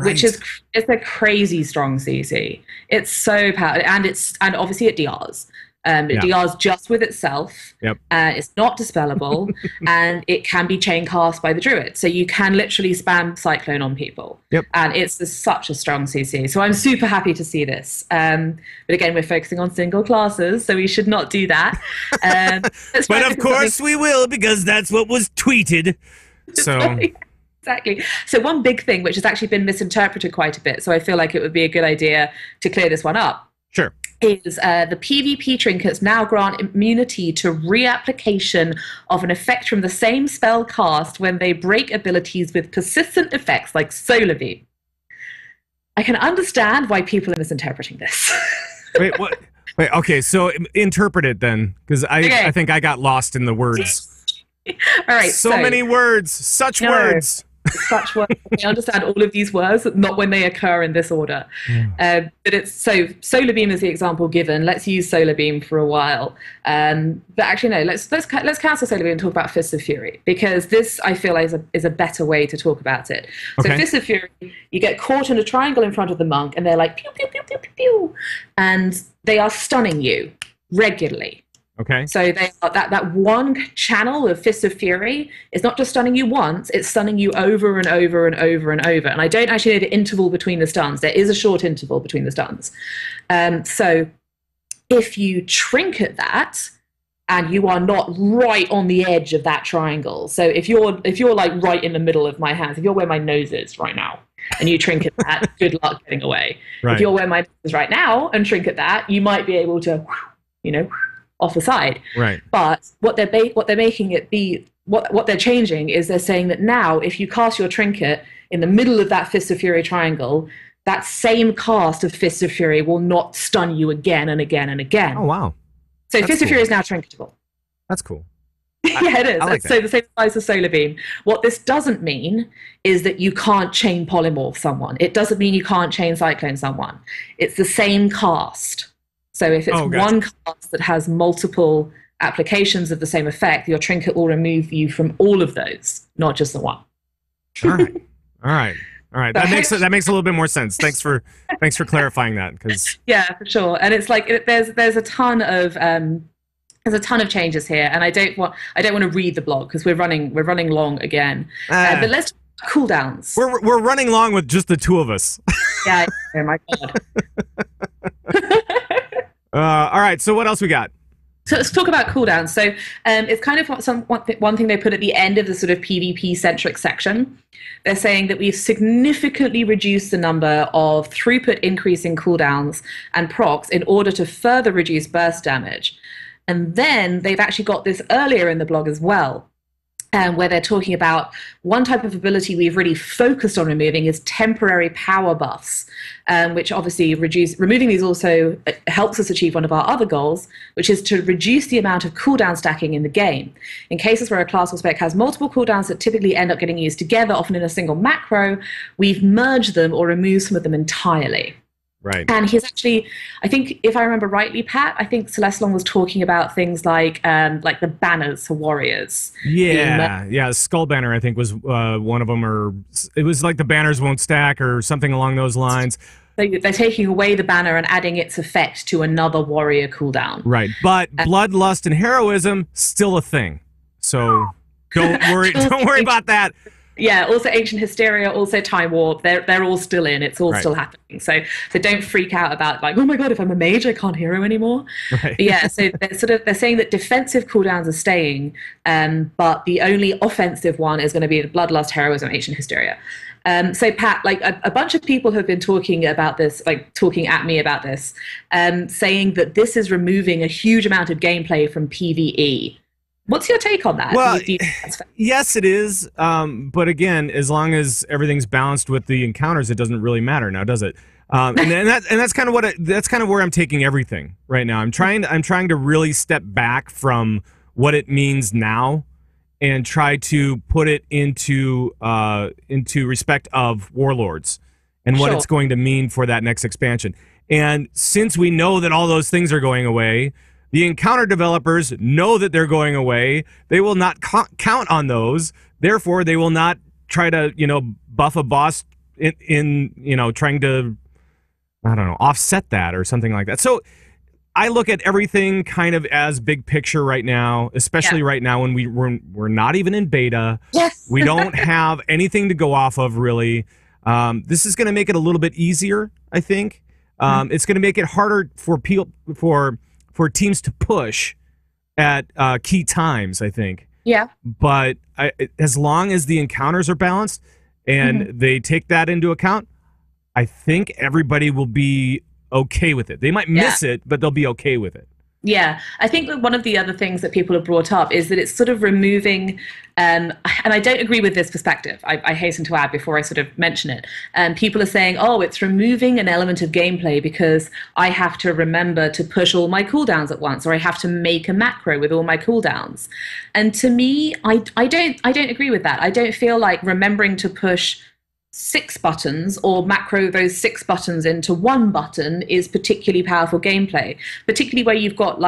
which is it's a crazy strong CC. It's so powerful, and obviously it DRs. It DRs just with itself. Yep. It's not dispellable, and it can be chain cast by the druid. So you can literally spam Cyclone on people. Yep. And it's such a strong CC. So I'm super happy to see this. But again, we're focusing on single classes, so we should not do that. But of course we will, because that's what was tweeted. So. Exactly. So one big thing, which has actually been misinterpreted quite a bit, so I feel like it would be a good idea to clear this one up. Sure. Is the PvP trinkets now grant immunity to reapplication of an effect from the same spell cast when they break abilities with persistent effects like Solar Beam. I can understand why people are misinterpreting this. Wait, what? Wait, okay, so interpret it then, because I think I got lost in the words. All right. So many words, such words. Such words. I understand all of these words, not when they occur in this order. But it's so Solar Beam is the example given. Let's use Solar Beam for a while. But actually, no. Let's cancel Solar Beam and talk about Fists of Fury, because this I feel is a better way to talk about it. Okay. So Fists of Fury, you get caught in a triangle in front of the monk, and they're like pew pew pew pew pew pew, and they are stunning you regularly. Okay. So they are, that one channel of Fists of Fury is not just stunning you once, it's stunning you over and over and over and over. And I don't actually know the interval between the stuns. There is a short interval between the stuns. So if you trinket that, and you are not right on the edge of that triangle. So if you're like right in the middle of my hands, if you're where my nose is right now, and you trinket that, good luck getting away. Right. If you're where my nose is right now and trinket that, you might be able to, off the side. Right. But what they're making it be, what they're changing is they're saying that now if you cast your trinket in the middle of that Fist of Fury triangle, that same cast of Fist of Fury will not stun you again and again and again. Oh, wow. So Fist of Fury is now trinketable. That's cool. Yeah, it is. I like so the same size as Solar Beam. What this doesn't mean is that you can't chain polymorph someone. It doesn't mean you can't chain cyclone someone. It's the same cast. So if it's one cast that has multiple applications of the same effect, your trinket will remove you from all of those, not just the one. All right. That makes a little bit more sense. Thanks for clarifying that, because yeah, for sure. And it's like there's a ton of changes here, and I don't want to read the blog because we're running long again. But let's cooldowns. We're running long with just the two of us. Yeah. Oh my god. All right. So what else we got? So let's talk about cooldowns. So it's kind of one thing they put at the end of the sort of PvP-centric section. They're saying that we've significantly reduced the number of throughput increasing cooldowns and procs in order to further reduce burst damage. And then they've actually got this earlier in the blog as well. where they're talking about one type of ability we've really focused on removing is temporary power buffs, which obviously removing these also helps us achieve one of our other goals, which is to reduce the amount of cooldown stacking in the game. In cases where a class or spec has multiple cooldowns that typically end up getting used together, often in a single macro, we've merged them or removed some of them entirely. Right. And he's actually, I think, if I remember rightly, Pat, I think Celestalon was talking about things like the banners for warriors. Yeah, Skull Banner, I think, was one of them, or it was like the banners won't stack or something along those lines. They're taking away the banner and adding its effect to another warrior cooldown. Right, but bloodlust and heroism, still a thing. So don't worry about that. Yeah, also Ancient Hysteria, also Time Warp, they're all still in. It's all still happening. So don't freak out about like, oh my god, if I'm a mage, I can't hero anymore. Right. But yeah, so they're saying that defensive cooldowns are staying, but the only offensive one is going to be the Bloodlust, Heroism, Ancient Hysteria. So Pat, like a bunch of people have been talking about this, like talking at me about this, saying that this is removing a huge amount of gameplay from PvE. What's your take on that? Well, yes, it is. But again, as long as everything's balanced with the encounters, it doesn't really matter now, does it? And that's kind of that's kind of where I'm taking everything right now. I'm trying to really step back from what it means now and try to put it into respect of Warlords and what it's going to mean for that next expansion. And since we know that all those things are going away, the encounter developers know that they're going away. They will not count on those. Therefore, they will not try to, buff a boss in trying to, I don't know, offset that or something like that. So I look at everything kind of as big picture right now, especially right now when we're not even in beta. Yes. We don't have anything to go off of, really. This is going to make it a little bit easier, I think. It's going to make it harder for teams to push at key times, I think. Yeah. But as long as the encounters are balanced and they take that into account, I think everybody will be okay with it. They might miss it, but they'll be okay with it. Yeah, I think that one of the other things that people have brought up is that it's sort of removing, and I don't agree with this perspective, I hasten to add before I sort of mention it. People are saying, oh, it's removing an element of gameplay because I have to remember to push all my cooldowns at once, or I have to make a macro with all my cooldowns. And to me, I don't agree with that. I don't feel like remembering to push 6 buttons or macro those 6 buttons into 1 button is particularly powerful gameplay, particularly where you've got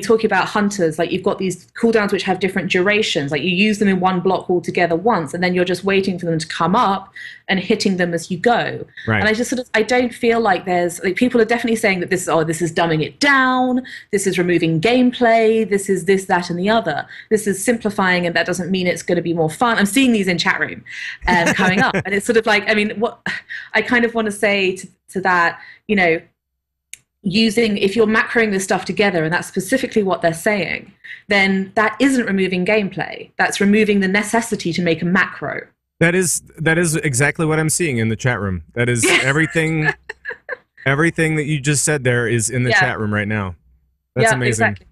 talking about hunters, like you've got these cooldowns which have different durations, like you use them in one block all together once and then you're just waiting for them to come up and hitting them as you go. Right. And I don't feel like there's, like, people are definitely saying that this is dumbing it down, this is removing gameplay, this is this, that, and the other. This is simplifying, and that doesn't mean it's going to be more fun. I'm seeing these in chat room coming up, and it's sort of like, what I kind of want to say to that, if you're macroing this stuff together, and that's specifically what they're saying, then that isn't removing gameplay. That's removing the necessity to make a macro. That is exactly what I'm seeing in the chat room. That is everything. Everything that you just said there is in the chat room right now. That's amazing. Exactly.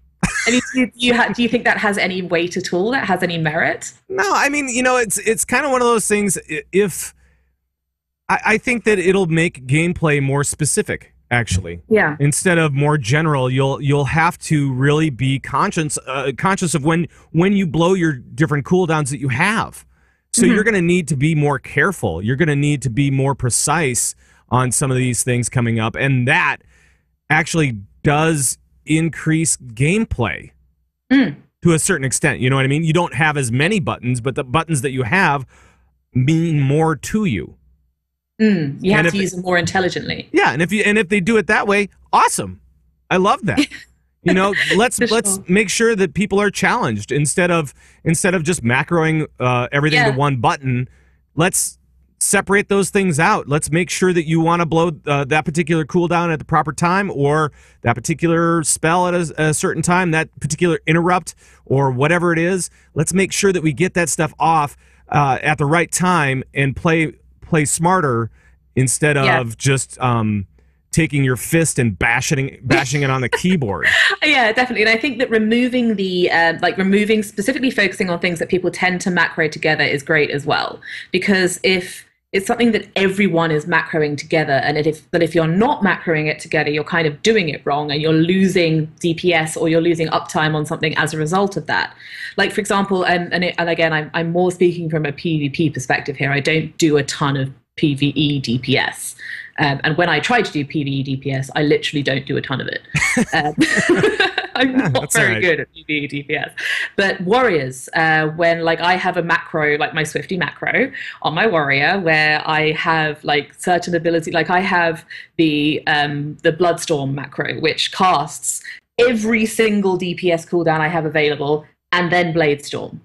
I mean, do you think that has any weight at all? That has any merit? No, I mean, it's kind of one of those things. If I think that it'll make gameplay more specific. Actually, instead of more general, you'll have to really be conscious of when you blow your different cooldowns that you have. So you're going to need to be more careful. You're going to need to be more precise on some of these things coming up, and that actually does increase gameplay to a certain extent. You know what I mean? You don't have as many buttons, but the buttons that you have mean more to you. You have to use them more intelligently. Yeah, and if they do it that way, awesome. I love that. Let's make sure that people are challenged instead of just macroing everything to one button. Let's separate those things out. Let's make sure that you want to blow that particular cooldown at the proper time, or that particular spell at a certain time, that particular interrupt, or whatever it is. Let's make sure that we get that stuff off at the right time and play smarter instead of just taking your fist and bashing it on the keyboard. Yeah, definitely. And I think that removing specifically focusing on things that people tend to macro together is great as well. Because if it's something that everyone is macroing together, and if you're not macroing it together, you're kind of doing it wrong, and you're losing DPS or you're losing uptime on something as a result of that. Like, for example, and again, I'm more speaking from a PvP perspective here. I don't do a ton of PvE DPS. And when I try to do PvE DPS, I literally don't do a ton of it. I'm not very good at PvE DPS. But warriors, when like I have a macro, like my Swifty macro on my warrior, where I have like certain ability, like I have the Bloodstorm macro, which casts every single DPS cooldown I have available, and then Bladestorm.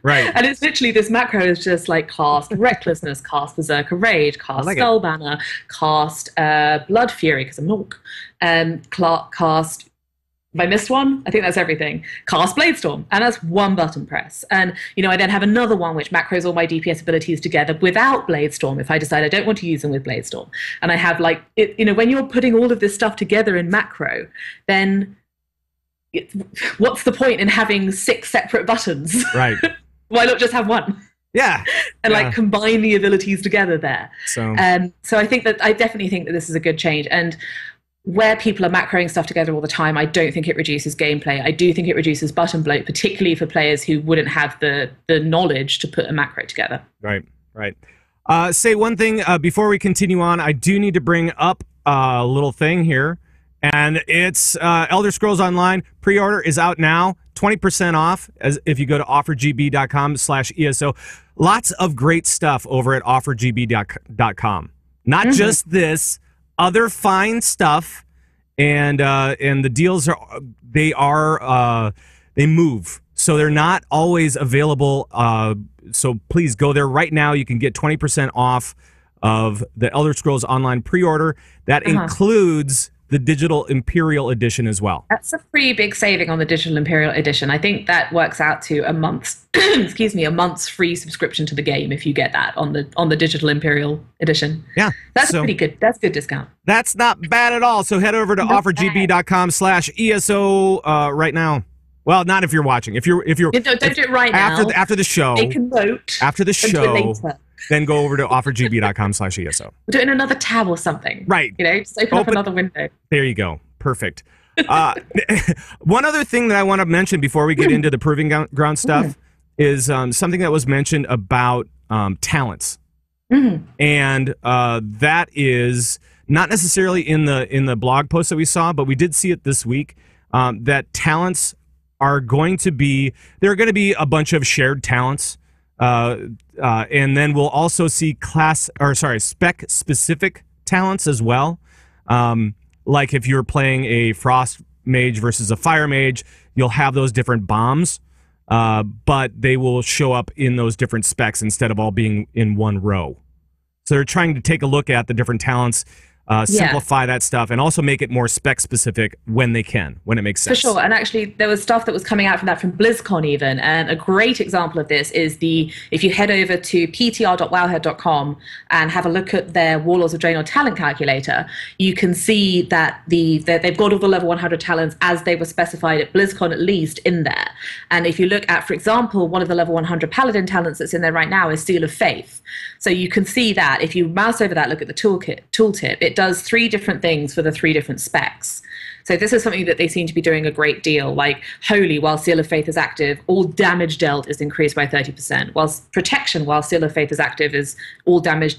Right. And it's literally, this macro is just like cast Recklessness, cast Berserker Rage, cast Skull Banner, cast Blood Fury, because I'm an orc, cast, have I missed one? I think that's everything. Cast Bladestorm, and that's one button press. And, I then have another one which macros all my DPS abilities together without Bladestorm if I decide I don't want to use them with Bladestorm. And I have like, when you're putting all of this stuff together in macro, then what's the point in having 6 separate buttons? Right. Why not just have one? Yeah. And like combine the abilities together there. So I definitely think that this is a good change. And where people are macroing stuff together all the time, I don't think it reduces gameplay. I do think it reduces button bloat, particularly for players who wouldn't have the knowledge to put a macro together. Right. Say one thing before we continue on. I do need to bring up a little thing here. And it's Elder Scrolls Online. Pre-order is out now. 20% off if you go to offergb.com/ESO. Lots of great stuff over at offergb.com. Not just this, other fine stuff. And the deals they move. So they're not always available. So please go there right now. You can get 20% off of the Elder Scrolls Online pre-order. That includes the Digital Imperial Edition as well. That's a pretty big saving on the Digital Imperial Edition. I think that works out to a month's a month's free subscription to the game if you get that on the Digital Imperial Edition. Yeah. That's pretty good. That's a good discount. That's not bad at all. So head over to offergb.com/ESO right now. Well, not if you're watching. If you're don't do it right now. After the show. Make a note. After the show. Then go over to offergb.com/ESO. We'll do it in another tab or something. Right. Just open up another window. There you go. Perfect. One other thing that I want to mention before we get into the Proving Ground stuff is something that was mentioned about talents. And that is not necessarily in the blog post that we saw, but we did see it this week, that talents are going to be, there are going to be a bunch of shared talents. And then we'll also see spec-specific talents as well. Like if you're playing a Frost Mage versus a Fire Mage, you'll have those different bombs, but they will show up in those different specs instead of all being in one row. So they're trying to take a look at the different talents, simplify that stuff, and also make it more spec-specific when they can, when it makes sense. For sure, and actually there was stuff that was coming out from that from BlizzCon even, and a great example of this is if you head over to ptr.wowhead.com and have a look at their Warlords of Draenor talent calculator, you can see that they've got all the level 100 talents as they were specified at BlizzCon at least in there. And if you look at, for example, one of the level 100 Paladin talents that's in there right now is Seal of Faith. So you can see that if you mouse over that, look at the tooltip, it does 3 different things for the 3 different specs. So this is something that they seem to be doing a great deal. Like Holy, while Seal of Faith is active, all damage dealt is increased by 30%. Whilst Protection, while Seal of Faith is active, is all damage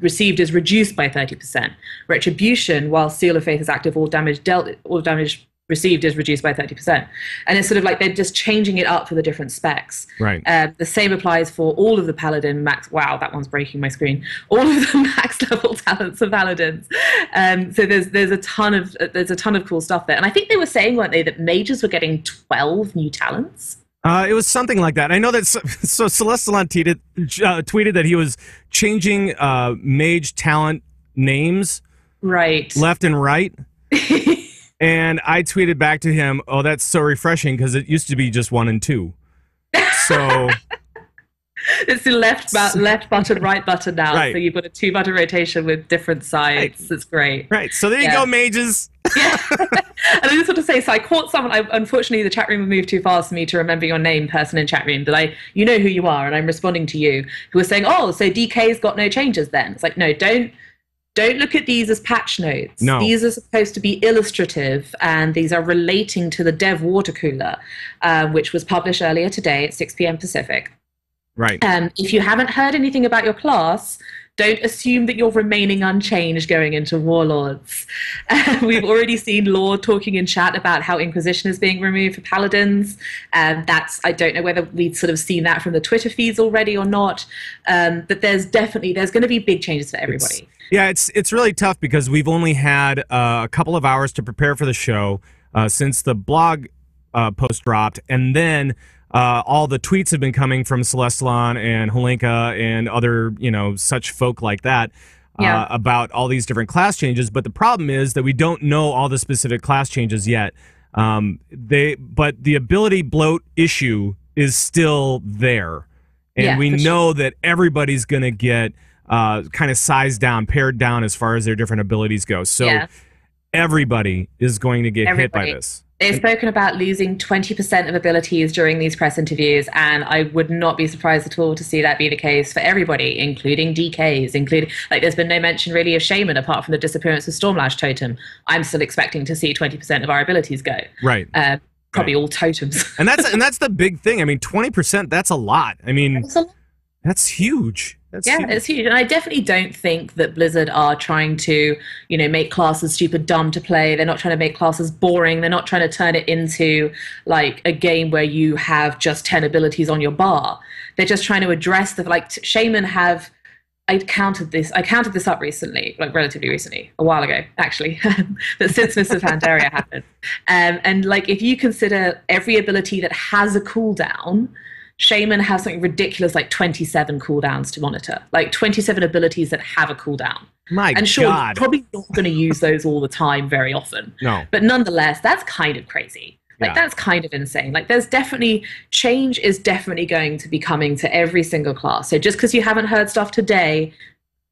received is reduced by 30%. Retribution, while Seal of Faith is active, all damage received is reduced by 30%. And it's sort of like they're just changing it up for the different specs. Right. The same applies for all of the Paladin max. Wow, that one's breaking my screen. All of the max level talents of Paladins. So there's a ton of cool stuff there. And I think they were saying, weren't they, that mages were getting 12 new talents? It was something like that. I know that. So Celestalon tweeted that he was changing mage talent names, right, left and right. And I tweeted back to him, "Oh, that's so refreshing because it used to be just 1 and 2." So It's the left button, right button now. Right. So you've got a 2-button rotation with different sides. Right. It's great. Right. So there you go, mages. Yeah. And I just want to say, so I caught someone. Unfortunately, the chat room moved too fast for me to remember your name, person in chat room. But you know who you are, and I'm responding to you, who was saying, "Oh, so DK's got no changes then?" It's like, no, don't look at these as patch notes. No. These are supposed to be illustrative, and these are relating to the dev water cooler, which was published earlier today at 6 p.m. Pacific. Right. If you haven't heard anything about your class, don't assume that you're remaining unchanged going into Warlords. We've already seen Lord talking in chat about how Inquisition is being removed for Paladins. I don't know whether we've sort of seen that from the Twitter feeds already or not. But there's going to be big changes for everybody. It's really tough because we've only had a couple of hours to prepare for the show since the blog post dropped, and then all the tweets have been coming from Celestalon and Holinka and other, such folk like that about all these different class changes. But the problem is that we don't know all the specific class changes yet. But the ability bloat issue is still there. And we know that everybody's going to get kind of sized down, pared down as far as their different abilities go. So everybody is going to get hit by this. They've spoken about losing 20% of abilities during these press interviews, and I would not be surprised at all to see that be the case for everybody, including DKs, there's been no mention really of Shaman apart from the disappearance of Stormlash Totem. I'm still expecting to see 20% of our abilities go. Right. Probably all totems. And that's the big thing. I mean, 20%, that's a lot. I mean, that's huge. It's huge. And I definitely don't think that Blizzard are trying to, make classes super dumb to play. They're not trying to make classes boring. They're not trying to turn it into like a game where you have just 10 abilities on your bar. They're just trying to address Shaman have, I counted this up recently, relatively recently, a while ago, actually, but since Mists of Pandaria happened. And if you consider every ability that has a cooldown, Shaman has something ridiculous like 27 cooldowns to monitor, 27 abilities that have a cooldown. And sure, you're probably not going to use those all the time very often. No. But nonetheless, that's kind of crazy. That's kind of insane. There's definitely, change is definitely going to be coming to every single class. So just because you haven't heard stuff today,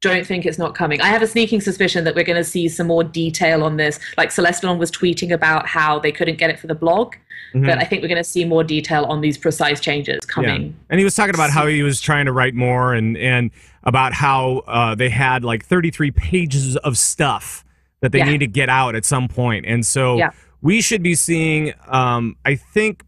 don't think it's not coming. I have a sneaking suspicion that we're going to see some more detail on this. Celestalon was tweeting about how they couldn't get it for the blog. But I think we're going to see more detail on these precise changes coming. Yeah. And he was talking about how he was trying to write more and about how they had 33 pages of stuff that they need to get out at some point. And so we should be seeing, I think,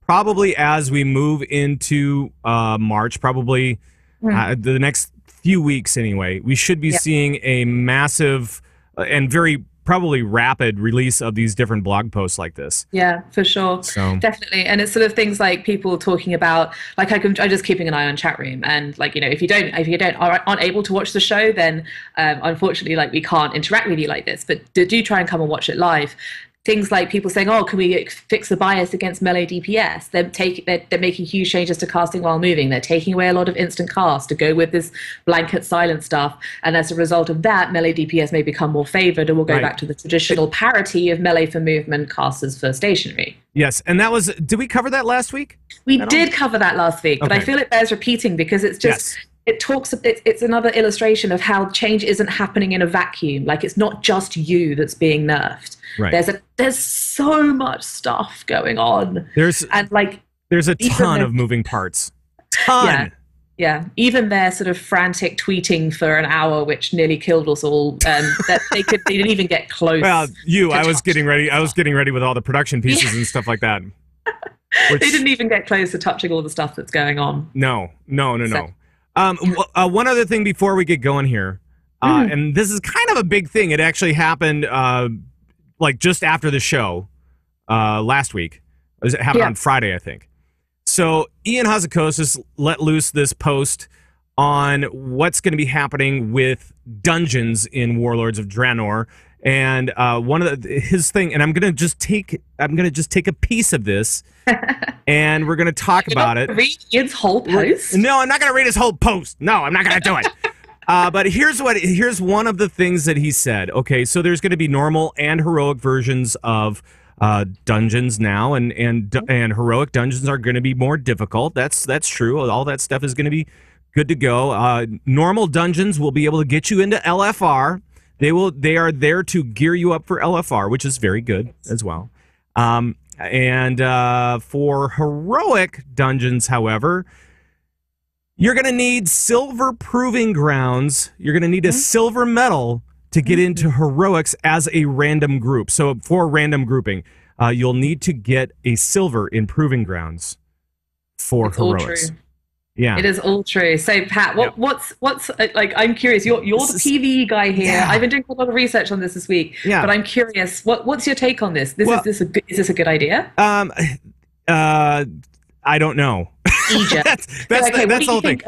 probably as we move into March, probably the next few weeks anyway, we should be seeing a massive and very probably rapid release of these different blog posts like this. Yeah, for sure. So. Definitely. And it's sort of things like people talking about, I'm just keeping an eye on chat room, and if you aren't able to watch the show, then unfortunately we can't interact with you like this, but do try and come and watch it live. Things like people saying, "Oh, can we fix the bias against melee DPS?" They're making huge changes to casting while moving. They're taking away a lot of instant cast to go with this blanket silent stuff, and as a result of that, melee DPS may become more favored, and we'll go back to the traditional parity of melee for movement, casters for stationary. Yes, and that was. Did we cover that last week? We did cover that last week, but I feel it bears repeating because it's just. Yes. It's another illustration of how change isn't happening in a vacuum. It's not just you that's being nerfed. Right. There's so much stuff going on. There's a ton of moving parts. Yeah. Even their sort of frantic tweeting for an hour, which nearly killed us all. That they didn't even get close. Well, I was getting ready. I was getting ready with all the production pieces and stuff like that. They didn't even get close to touching all the stuff that's going on. No. One other thing before we get going here, and this is kind of a big thing. It actually happened just after the show last week. It happened on Friday, I think. So Ian Hazzikostas let loose this post on what's going to be happening with dungeons in Warlords of Draenor. And one of his thing, and I'm gonna just take a piece of this, and we're gonna talk about it. Read Ian's whole post? No, I'm not gonna read his whole post. No, I'm not gonna do it. But here's one of the things that he said. Okay, so there's gonna be normal and heroic versions of dungeons now, and heroic dungeons are going to be more difficult. That's true. All that stuff is going to be good to go. Normal dungeons will be able to get you into LFR. They are there to gear you up for LFR, which is very good as well. And for heroic dungeons, however, you're going to need silver proving grounds. You're going to need a silver medal to get into heroics as a random group. So for random grouping, you'll need to get a silver in proving grounds for heroics. Yeah, it is all true. So Pat, what's like? I'm curious. You're the PvE guy here. Yeah. I've been doing a lot of research on this week. Yeah. But I'm curious. What's your take on this? Is this a good idea? I don't know. that's the whole thing.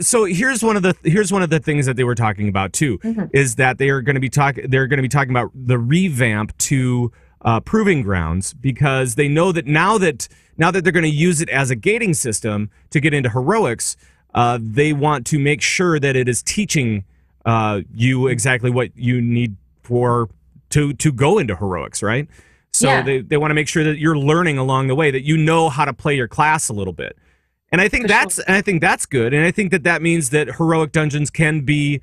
So here's one of the things that they were talking about too, is that they're going to be talking about the revamp to proving grounds, because they know that now that they're going to use it as a gating system to get into heroics, they want to make sure that it is teaching you exactly what you need to go into heroics, right? So they want to make sure that you're learning along the way, that you know how to play your class a little bit. And I think that's good. And I think that means that heroic dungeons can be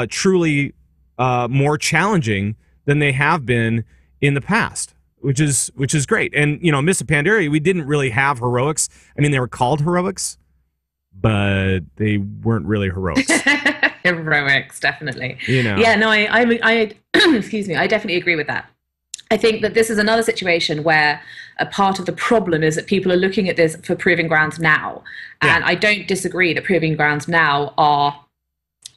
truly more challenging than they have been in the past, which is great. And Mists of Pandaria, we didn't really have heroics. I mean, they were called heroics, but they weren't really heroics. Heroics, definitely. Yeah, no, I excuse me, I definitely agree with that. I think that this is another situation where a part of the problem is that people are looking at this for proving grounds now. And I don't disagree that proving grounds now are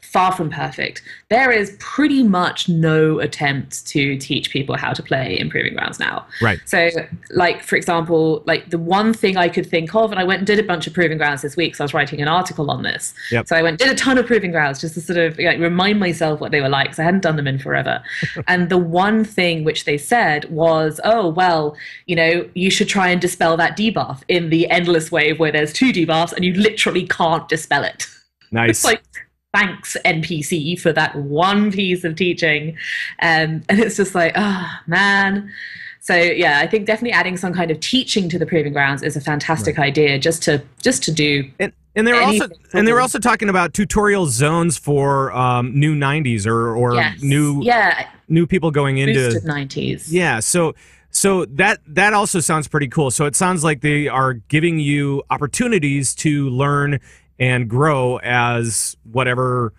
far from perfect. There is pretty much no attempt to teach people how to play in proving grounds now. Right. So, like, for example, like the one thing I could think of, and I went and did a bunch of proving grounds this week, so I was writing an article on this. Yep. So I went and did a ton of proving grounds just to sort of remind myself what they were like, because I hadn't done them in forever. And the one thing which they said was, oh, well, you should try and dispel that debuff in the endless wave where there's 2 debuffs and you literally can't dispel it. Nice. It's like, thanks, NPC, for that one piece of teaching. And it's just like, oh, man. So, yeah, I think definitely adding some kind of teaching to the proving grounds is a fantastic idea, just to do. And they were also talking about tutorial zones for new 90s or new people going into boosted 90s. Yeah, so that also sounds pretty cool. So it sounds like they are giving you opportunities to learn and grow as whatever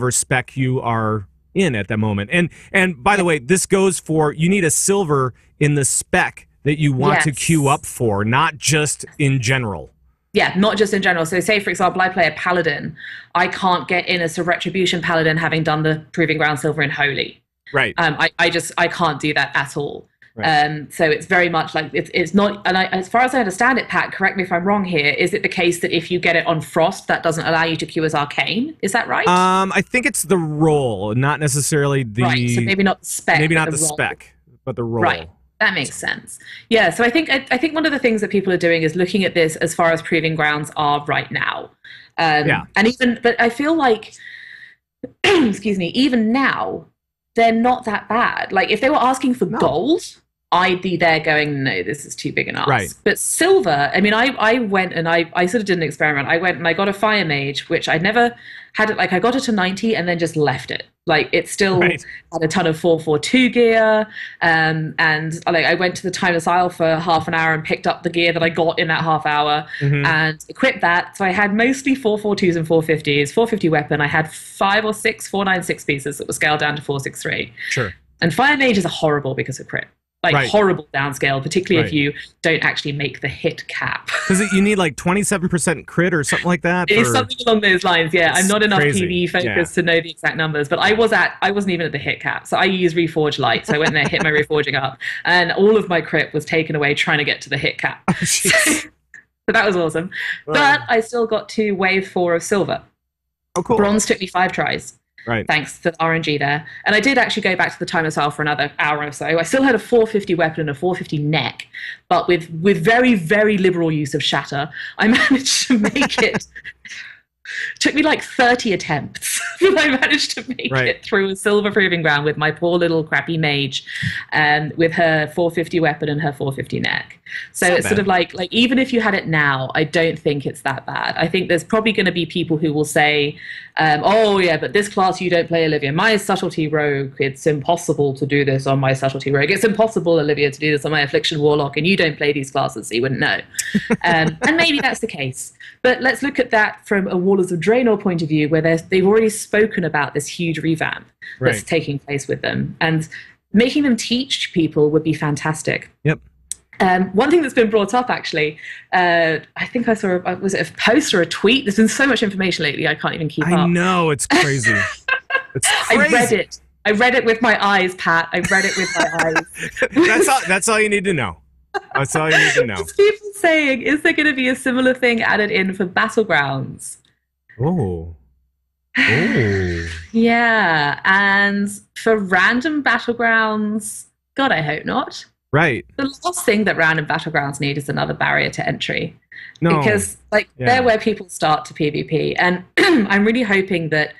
spec you are in at that moment. And by the way, this goes for, you need a silver in the spec that you want to queue up for, not just in general. Yeah, not just in general. So say, for example, I play a paladin. I can't get in as a retribution paladin having done the proving ground silver in holy. Right. I can't do that at all. Right. So it's very much like it's not, and as far as I understand it, Pat, correct me if I'm wrong here, is it the case that if you get it on Frost, that doesn't allow you to queue as Arcane? Is that right? I think it's the role, not necessarily the... Right, so maybe not the spec. Maybe not the spec, but the role. Right, that makes sense. Yeah, so I think one of the things that people are doing is looking at this as far as proving grounds are right now. But I feel like, excuse me, even now, they're not that bad. Like, if they were asking for gold, I'd be there going, no, this is too big an ask. Right. But silver, I mean, I went and I sort of did an experiment. I went and I got a Fire Mage, which I never had it. Like, I got it to 90 and then just left it. Like, it still had a ton of 442 gear. And like, I went to the Timeless Isle for half an hour and picked up the gear that I got in that half hour and equipped that. So I had mostly 442s and 450s, 450 weapon. I had 5 or 6 496 pieces that were scaled down to 463. Sure. And Fire Mages are horrible because of crit. Like, horrible downscale, particularly if you don't actually make the hit cap. Because you need like 27% crit or something like that? It's something along those lines, yeah. I'm not enough PvE focused to know the exact numbers, but I wasn't even at the hit cap. So I used Reforge Light. So I went there, hit my Reforging up, and all of my crit was taken away trying to get to the hit cap. Oh, so that was awesome. But I still got to wave 4 of silver. Oh, cool. Bronze took me 5 tries. Right. Thanks to the RNG there. And I did actually go back to the Timeless Isle for another hour or so. I still had a 450 weapon and a 450 neck, but with very, very liberal use of shatter, I managed to make it Took me like 30 attempts, but I managed to make it through a silver proving ground with my poor little crappy mage, with her 450 weapon and her 450 neck. So it's sort of like even if you had it now, I don't think it's that bad. I think there's probably going to be people who will say, oh yeah, but this class you don't play, Olivia. My subtlety rogue, it's impossible to do this on my subtlety rogue. It's impossible, Olivia, to do this on my affliction warlock, and you don't play these classes, so you wouldn't know. And maybe that's the case. But let's look at that from a Warlords of Draenor point of view, where they've already spoken about this huge revamp that's taking place with them. And making them teach people would be fantastic. Yep. One thing that's been brought up, actually, I think I saw, was it a post or a tweet? There's been so much information lately, I can't even keep up. I know, it's crazy. It's crazy. I read it with my eyes, Pat. I read it with my eyes. That's all you need to know. That's all you need to know. There's people saying, is there going to be a similar thing added in for Battlegrounds? Oh. Yeah, and for random Battlegrounds, God, I hope not. Right. The last thing that random Battlegrounds need is another barrier to entry. No. Because they're where people start to PvP. And I'm really hoping that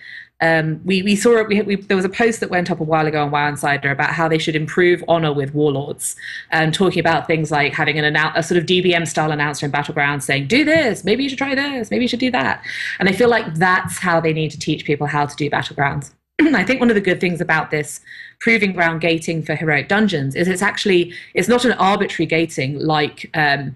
we saw it. There was a post that went up a while ago on WoW Insider about how they should improve honor with warlords, and talking about things like having a sort of DBM style announcer in Battlegrounds saying, do this, maybe you should try this, maybe you should do that. And I feel like that's how they need to teach people how to do Battlegrounds. I think one of the good things about this proving ground gating for heroic dungeons is it's not an arbitrary gating like having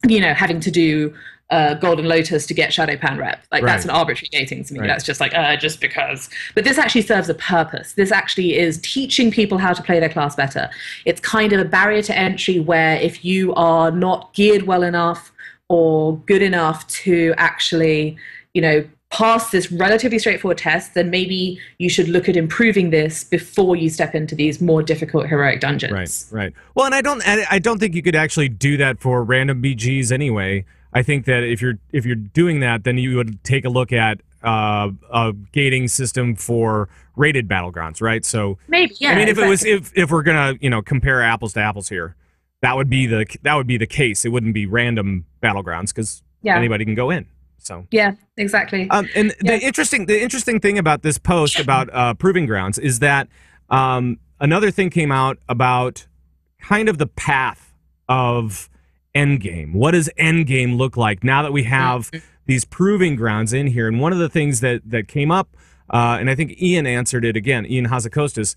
to do Golden Lotus to get Shadowpan rep. That's an arbitrary gating to me. That's just just because. But this actually serves a purpose. This actually is teaching people how to play their class better. It's kind of a barrier to entry where if you are not geared well enough or good enough to actually, pass this relatively straightforward test, then maybe you should look at improving this before you step into these more difficult heroic dungeons. Right. Well, and I don't think you could actually do that for random BGs anyway. I think that if you're doing that, then you would take a look at a gating system for rated battlegrounds, right? So maybe, yeah. I mean, if we're gonna compare apples to apples here, that would be the case. It wouldn't be random battlegrounds because anybody can go in. So yeah, exactly. The interesting thing about this post about proving grounds is that another thing came out about kind of the path of endgame. What does endgame look like now that we have these proving grounds in here? And one of the things that came up, and I think Ian answered it again, Ian Hazakostas,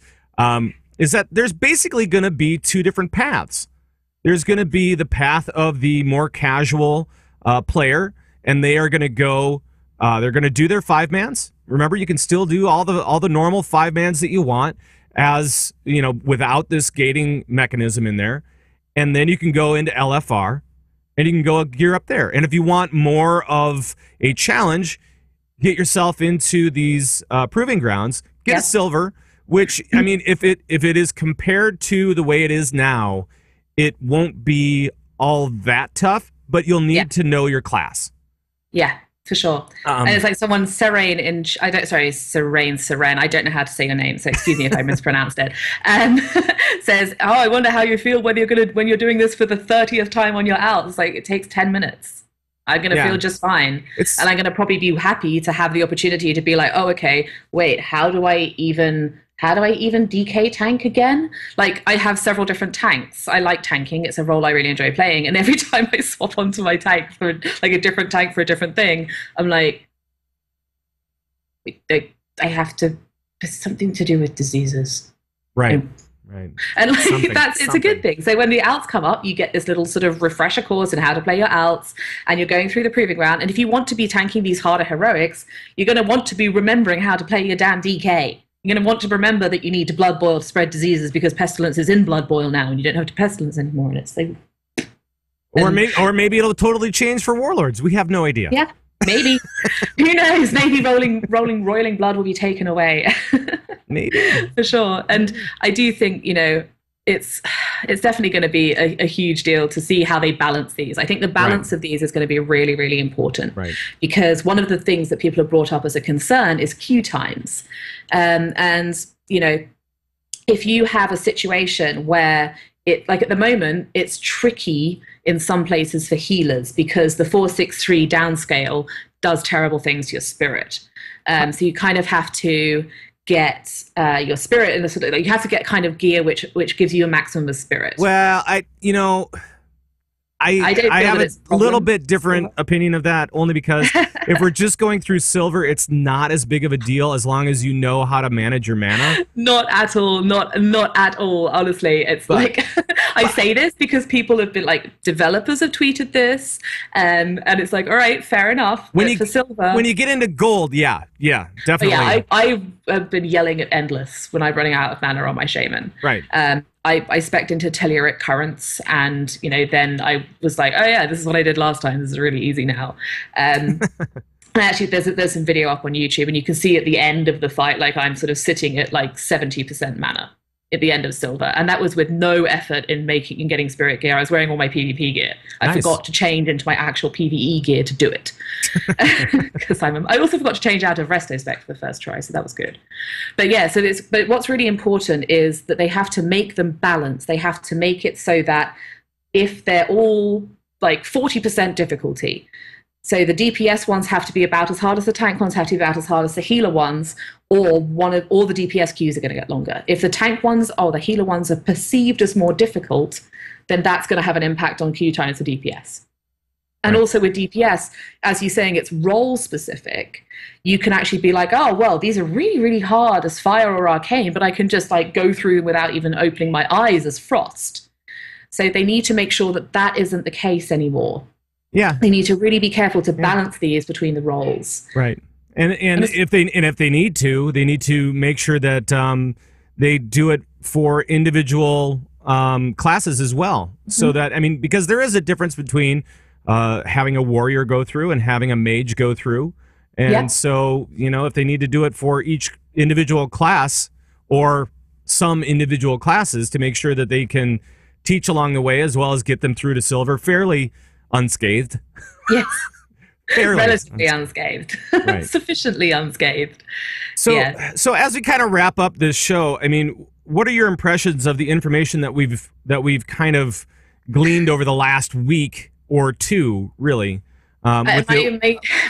is that there's basically going to be two different paths. There's going to be the path of the more casual player, and they are going to go. They're going to do their 5-mans. Remember, you can still do all the normal 5-mans that you want, as without this gating mechanism in there. And then you can go into LFR, and you can go gear up there. And if you want more of a challenge, get yourself into these proving grounds. Get a silver, which I mean, if it is compared to the way it is now, it won't be all that tough. But you'll need to know your class. Yeah, for sure. And it's like someone Serene I don't know how to say your name, so excuse me if I mispronounced it. Says, "Oh, I wonder how you feel when you're doing this for the 30th time on your out." It's like it takes 10 minutes. I'm gonna feel just fine, and I'm gonna probably be happy to have the opportunity to be like, "Oh, okay, wait, how do I even DK tank again?" Like, I have several different tanks. I like tanking. It's a role I really enjoy playing. And every time I swap onto my tank for like a different tank for a different thing, I'm like, I have to, it's something to do with diseases. Right. Right. And it's a good thing. So when the alts come up, you get this little sort of refresher course in how to play your alts, and you're going through the proving ground. And if you want to be tanking these harder heroics, you're going to want to be remembering how to play your damn DK. You're going to want to remember that you need to blood boil to spread diseases because pestilence is in blood boil now, and you don't have to pestilence anymore. And it's like, or maybe it'll totally change for warlords. We have no idea. Yeah, maybe. Who knows? Maybe roiling blood will be taken away. Maybe for sure. And I do think it's definitely going to be a huge deal to see how they balance these. I think the balance of these is going to be really, really important. Right. Because one of the things that people have brought up as a concern is queue times. And if you have a situation where like at the moment, it's tricky in some places for healers because the 463 downscale does terrible things to your spirit. So you kind of have to get your spirit in the sort of, like, you have to get kind of gear which gives you a maximum of spirit. Well, I have a little bit different opinion of that, only because if we're just going through silver, it's not as big of a deal as long as you know how to manage your mana. Not at all. Not at all. Honestly, it's like I say this because people have been like, developers have tweeted this, and it's like, all right, fair enough. For silver, when you get into gold, yeah, definitely. Yeah, I have been yelling at endless when I'm running out of mana on my shaman. Right. I spec'd into telluric currents, and then I was like, oh yeah, this is what I did last time. This is really easy now. And actually, there's some video up on YouTube, and you can see at the end of the fight, like I'm sort of sitting at like 70% mana at the end of silver, and that was with no effort in getting spirit gear. I was wearing all my PvP gear. I forgot to change into my actual PvE gear to do it, because I also forgot to change out of resto spec for the first try, so that was good. But yeah, but what's really important is that they have to make them balanced. They have to make it so that if they're all like 40% difficulty, so the DPS ones have to be about as hard as the tank ones, have to be about as hard as the healer ones, or all the DPS queues are going to get longer. If the tank ones or the healer ones are perceived as more difficult, then that's going to have an impact on queue times for DPS. And also with DPS, as you're saying, it's role specific. You can actually be like, oh, well, these are really, really hard as fire or arcane, but I can just like go through without even opening my eyes as frost. So they need to make sure that that isn't the case anymore. Yeah, they need to really be careful to balance these between the roles. Right, and if they need to make sure that they do it for individual classes as well. So that, I mean, because there is a difference between having a warrior go through and having a mage go through, and so if they need to do it for each individual class or some individual classes to make sure that they can teach along the way as well as get them through to silver fairly unscathed. Yes. Relatively unscathed. Right. Sufficiently unscathed. So so as we kind of wrap up this show, I mean, what are your impressions of the information that we've kind of gleaned over the last week or two, really? My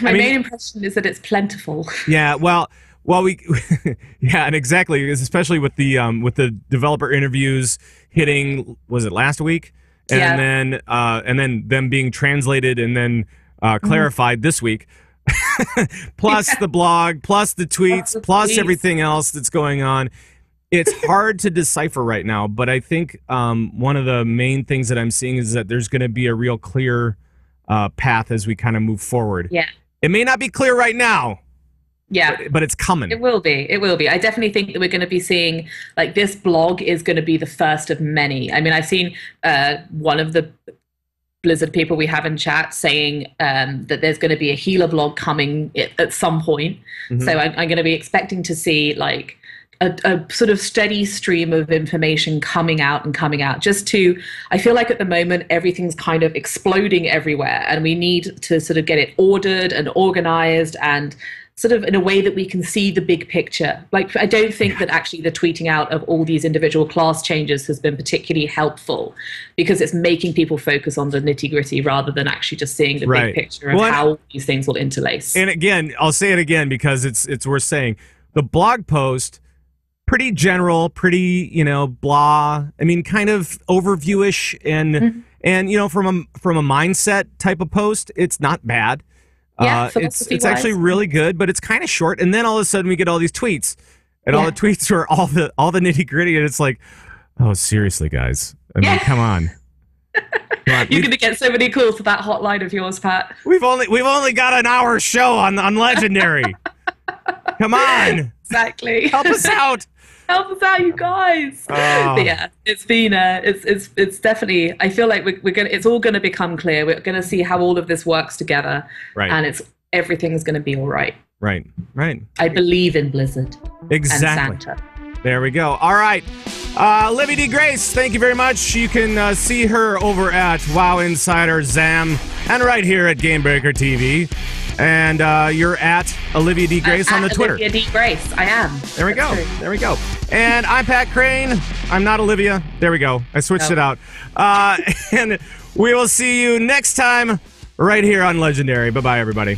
main impression is that it's plentiful. Yeah, well, and exactly, especially with the developer interviews hitting, was it last week? And then them being translated and then clarified this week, plus the blog, plus the tweets, plus everything else that's going on. It's hard to decipher right now, but I think one of the main things that I'm seeing is that there's going to be a real clear path as we kind of move forward. Yeah, it may not be clear right now. Yeah, but it's coming. It will be. It will be. I definitely think that we're going to be seeing, like, this blog is going to be the first of many. I mean, I've seen one of the Blizzard people we have in chat saying that there's going to be a healer blog coming at some point. So I'm going to be expecting to see like a sort of steady stream of information coming out. I feel like at the moment everything's kind of exploding everywhere, and we need to sort of get it ordered and organized and sort of in a way that we can see the big picture. Like, I don't think that actually the tweeting out of all these individual class changes has been particularly helpful, because it's making people focus on the nitty gritty rather than actually just seeing the big picture and how these things will interlace. And again, I'll say it again because it's worth saying. The blog post, pretty general, pretty, blah. I mean, kind of overviewish and from a mindset type of post, it's not bad. Yeah, it's actually really good, but it's kind of short. And then all of a sudden we get all these tweets, and all the tweets are all the nitty gritty, and it's like, oh, seriously, guys. I mean, come on. You're going to get so many calls for that hotline of yours, Pat. We've only got an hour show on Legendary. Come on. Exactly. Help us out. Help us out, you guys. But yeah, it's been it's definitely, I feel like it's all gonna become clear. We're gonna see how all of this works together. Right. And everything's gonna be all right. Right. I believe in Blizzard. Exactly. And Santa. There we go. All right. Livy D. Grace, thank you very much. You can see her over at WoW Insider Zam and right here at Gamebreaker TV. And you're at Olivia D. Grace on the Twitter. Olivia D. Grace, I am. There we go. There we go. And I'm Pat Crane. I'm not Olivia. There we go. I switched it out. And we will see you next time right here on Legendary. Bye-bye, everybody.